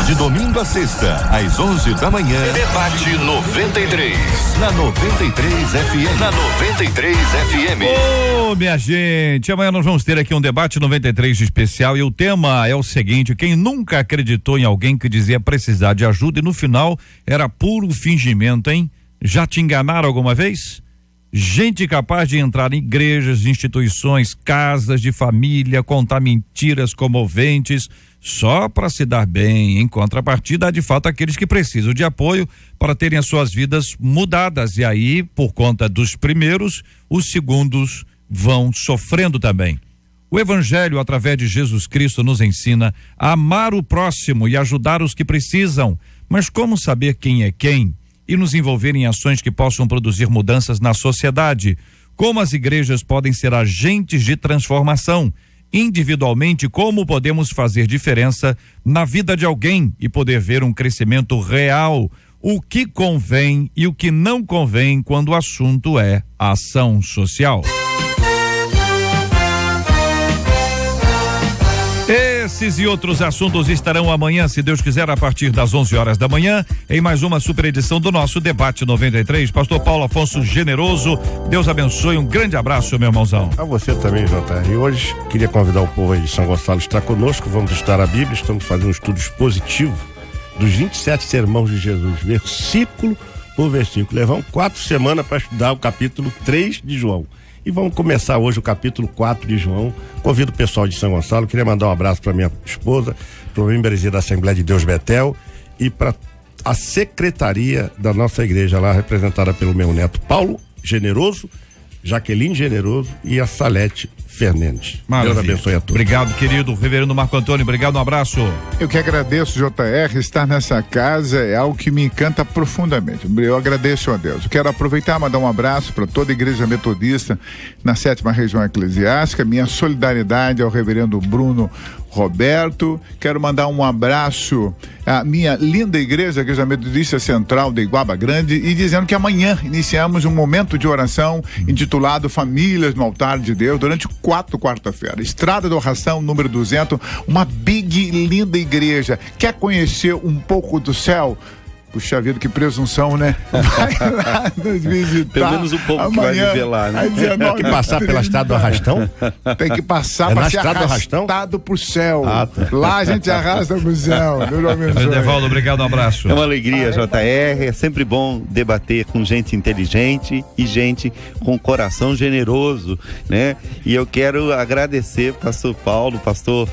De domingo a sexta, às 11 da manhã. Debate 93. Na 93 FM. Na 93 FM. Ô, minha gente, amanhã nós vamos ter aqui um debate 93 especial e o tema é o seguinte: quem nunca acreditou em alguém que dizia precisar de ajuda e no final era puro fingimento, hein? Já te enganaram alguma vez? Gente capaz de entrar em igrejas, instituições, casas de família, contar mentiras comoventes só para se dar bem. Em contrapartida, há de fato aqueles que precisam de apoio para terem as suas vidas mudadas. E aí, por conta dos primeiros, os segundos vão sofrendo também. O Evangelho, através de Jesus Cristo, nos ensina a amar o próximo e ajudar os que precisam. Mas como saber quem é quem? E nos envolver em ações que possam produzir mudanças na sociedade. Como as igrejas podem ser agentes de transformação. Individualmente, como podemos fazer diferença na vida de alguém e poder ver um crescimento real. O que convém e o que não convém quando o assunto é ação social. Esses e outros assuntos estarão amanhã, se Deus quiser, a partir das 11 horas da manhã, em mais uma super edição do nosso Debate 93. Pastor Paulo Afonso Generoso, Deus abençoe, um grande abraço, meu irmãozão. A você também, J.R. E hoje queria convidar o povo aí de São Gonçalo a estar conosco. Vamos estudar a Bíblia, estamos fazendo um estudo expositivo dos 27 sermões de Jesus, versículo por versículo. Levamos 4 semanas para estudar o capítulo 3 de João. E vamos começar hoje o capítulo 4 de João. Convido o pessoal de São Gonçalo. Queria mandar um abraço para minha esposa, para o membresia da Assembleia de Deus Betel e para a secretaria da nossa igreja lá, representada pelo meu neto Paulo Generoso, Jaqueline Generoso e a Salete Fernandes. Maravilha. Deus abençoe a todos. Obrigado, querido reverendo Marco Antônio, obrigado, um abraço. Eu que agradeço, JR, estar nessa casa é algo que me encanta profundamente. Eu agradeço a Deus. Eu quero aproveitar e mandar um abraço para toda a Igreja Metodista na 7ª Região Eclesiástica, minha solidariedade ao reverendo Bruno Roberto. Quero mandar um abraço à minha linda igreja, a Igreja Metodista Central de Iguaba Grande, e dizendo que amanhã iniciamos um momento de oração intitulado Famílias no Altar de Deus, durante 4 quarta-feira. Estrada do Arrastão, número 200, uma big, linda igreja. Quer conhecer um pouco do céu? Puxa vida, que presunção, né? Vai lá nos visitar. Pelo menos um pouco amanhã, que vai viver lá, né? Tem que passar pela Estrada do Arrastão? Tem que passar É para na ser Estrada do Arrastão? arrastado pro céu. Tá. Lá a gente arrasta pro céu. Deus abençoe. Edevaldo, obrigado, um abraço. É uma alegria, JR. É sempre bom debater com gente inteligente e gente com coração generoso, né? E eu quero agradecer pastor Paulo, pastor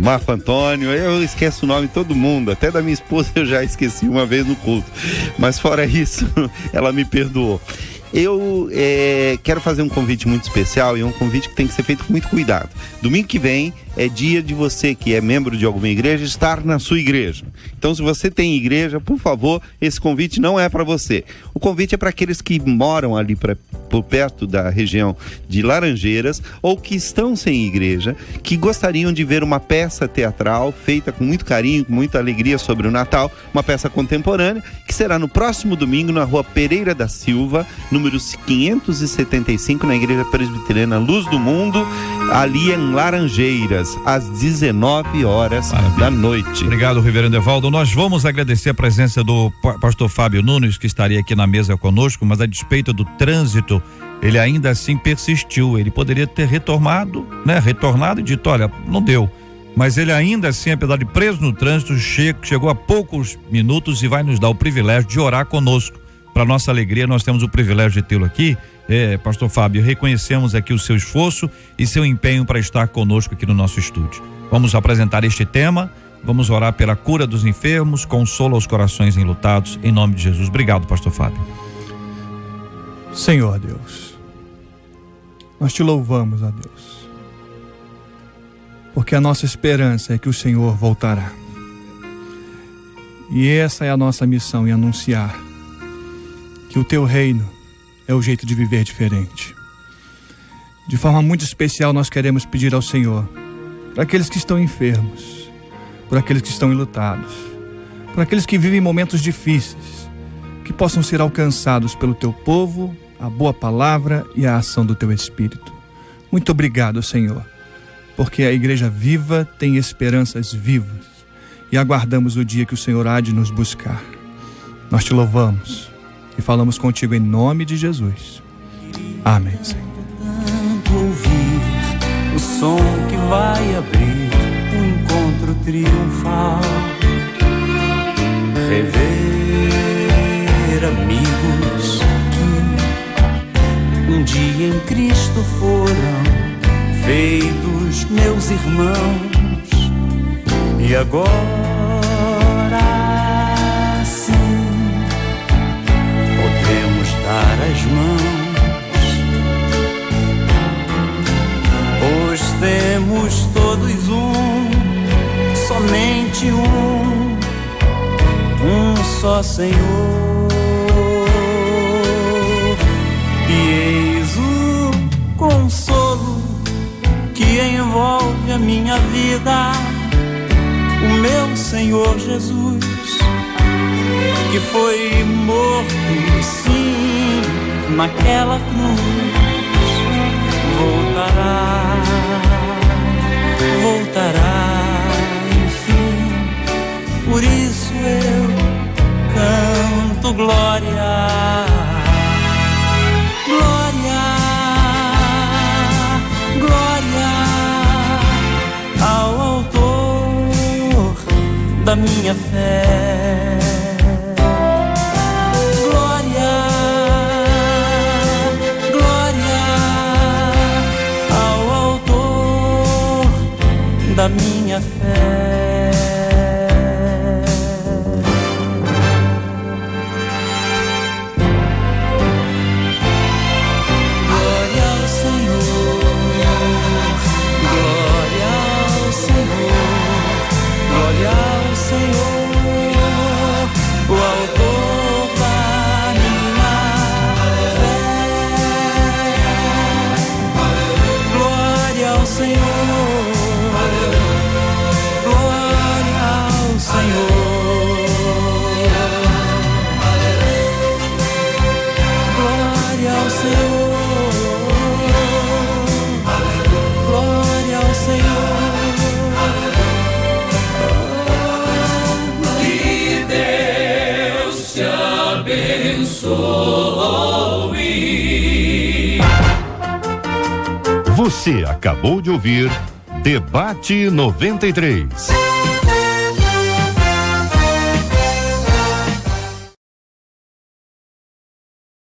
Marco Antônio. Eu esqueço o nome de todo mundo, até da minha esposa eu já esqueci uma vez no culto, mas fora isso ela me perdoou. Eu quero fazer um convite muito especial, e um convite que tem que ser feito com muito cuidado. Domingo que vem é dia de você que é membro de alguma igreja estar na sua igreja. Então, se você tem igreja, por favor, esse convite não é para você. O convite é para aqueles que moram ali por perto da região de Laranjeiras ou que estão sem igreja, que gostariam de ver uma peça teatral feita com muito carinho, com muita alegria sobre o Natal, uma peça contemporânea, que será no próximo domingo na Rua Pereira da Silva, número 575, na Igreja Presbiteriana Luz do Mundo, ali em Laranjeiras, às 19 horas da noite. Obrigado, reverendo Evaldo. Nós vamos agradecer a presença do pastor Fábio Nunes, que estaria aqui na mesa conosco, mas a despeito do trânsito, ele ainda assim persistiu. Ele poderia ter retornado e dito, olha, não deu. Mas ele ainda assim, apesar de preso no trânsito, chegou a poucos minutos e vai nos dar o privilégio de orar conosco. Para nossa alegria, nós temos o privilégio de tê-lo aqui. Pastor Fábio, reconhecemos aqui o seu esforço e seu empenho para estar conosco aqui no nosso estúdio. Vamos apresentar este tema, vamos orar pela cura dos enfermos, consolo aos corações enlutados, em nome de Jesus. Obrigado, pastor Fábio. Senhor Deus, nós te louvamos, ó Deus, porque a nossa esperança é que o Senhor voltará. E essa é a nossa missão, em anunciar que o teu reino é o jeito de viver diferente. De forma muito especial, nós queremos pedir ao Senhor, para aqueles que estão enfermos, por aqueles que estão enlutados, por aqueles que vivem momentos difíceis, que possam ser alcançados pelo Teu povo, a boa palavra e a ação do Teu Espírito. Muito obrigado, Senhor, porque a Igreja Viva tem esperanças vivas e aguardamos o dia que o Senhor há de nos buscar. Nós Te louvamos e falamos contigo em nome de Jesus. Amém, Senhor. Tanto ouvir o som que vai abrir um encontro triunfal, rever amigos que um dia em Cristo foram feitos meus irmãos, e agora sim podemos dar as mãos, pois temos todos somente um só Senhor, e eis o consolo que envolve a minha vida, o meu Senhor Jesus, que foi morto, sim, naquela cruz, voltará, enfim. Por isso eu canto glória, glória, glória ao autor da minha fé. Glória, glória ao autor da minha fé. Você acabou de ouvir Debate 93.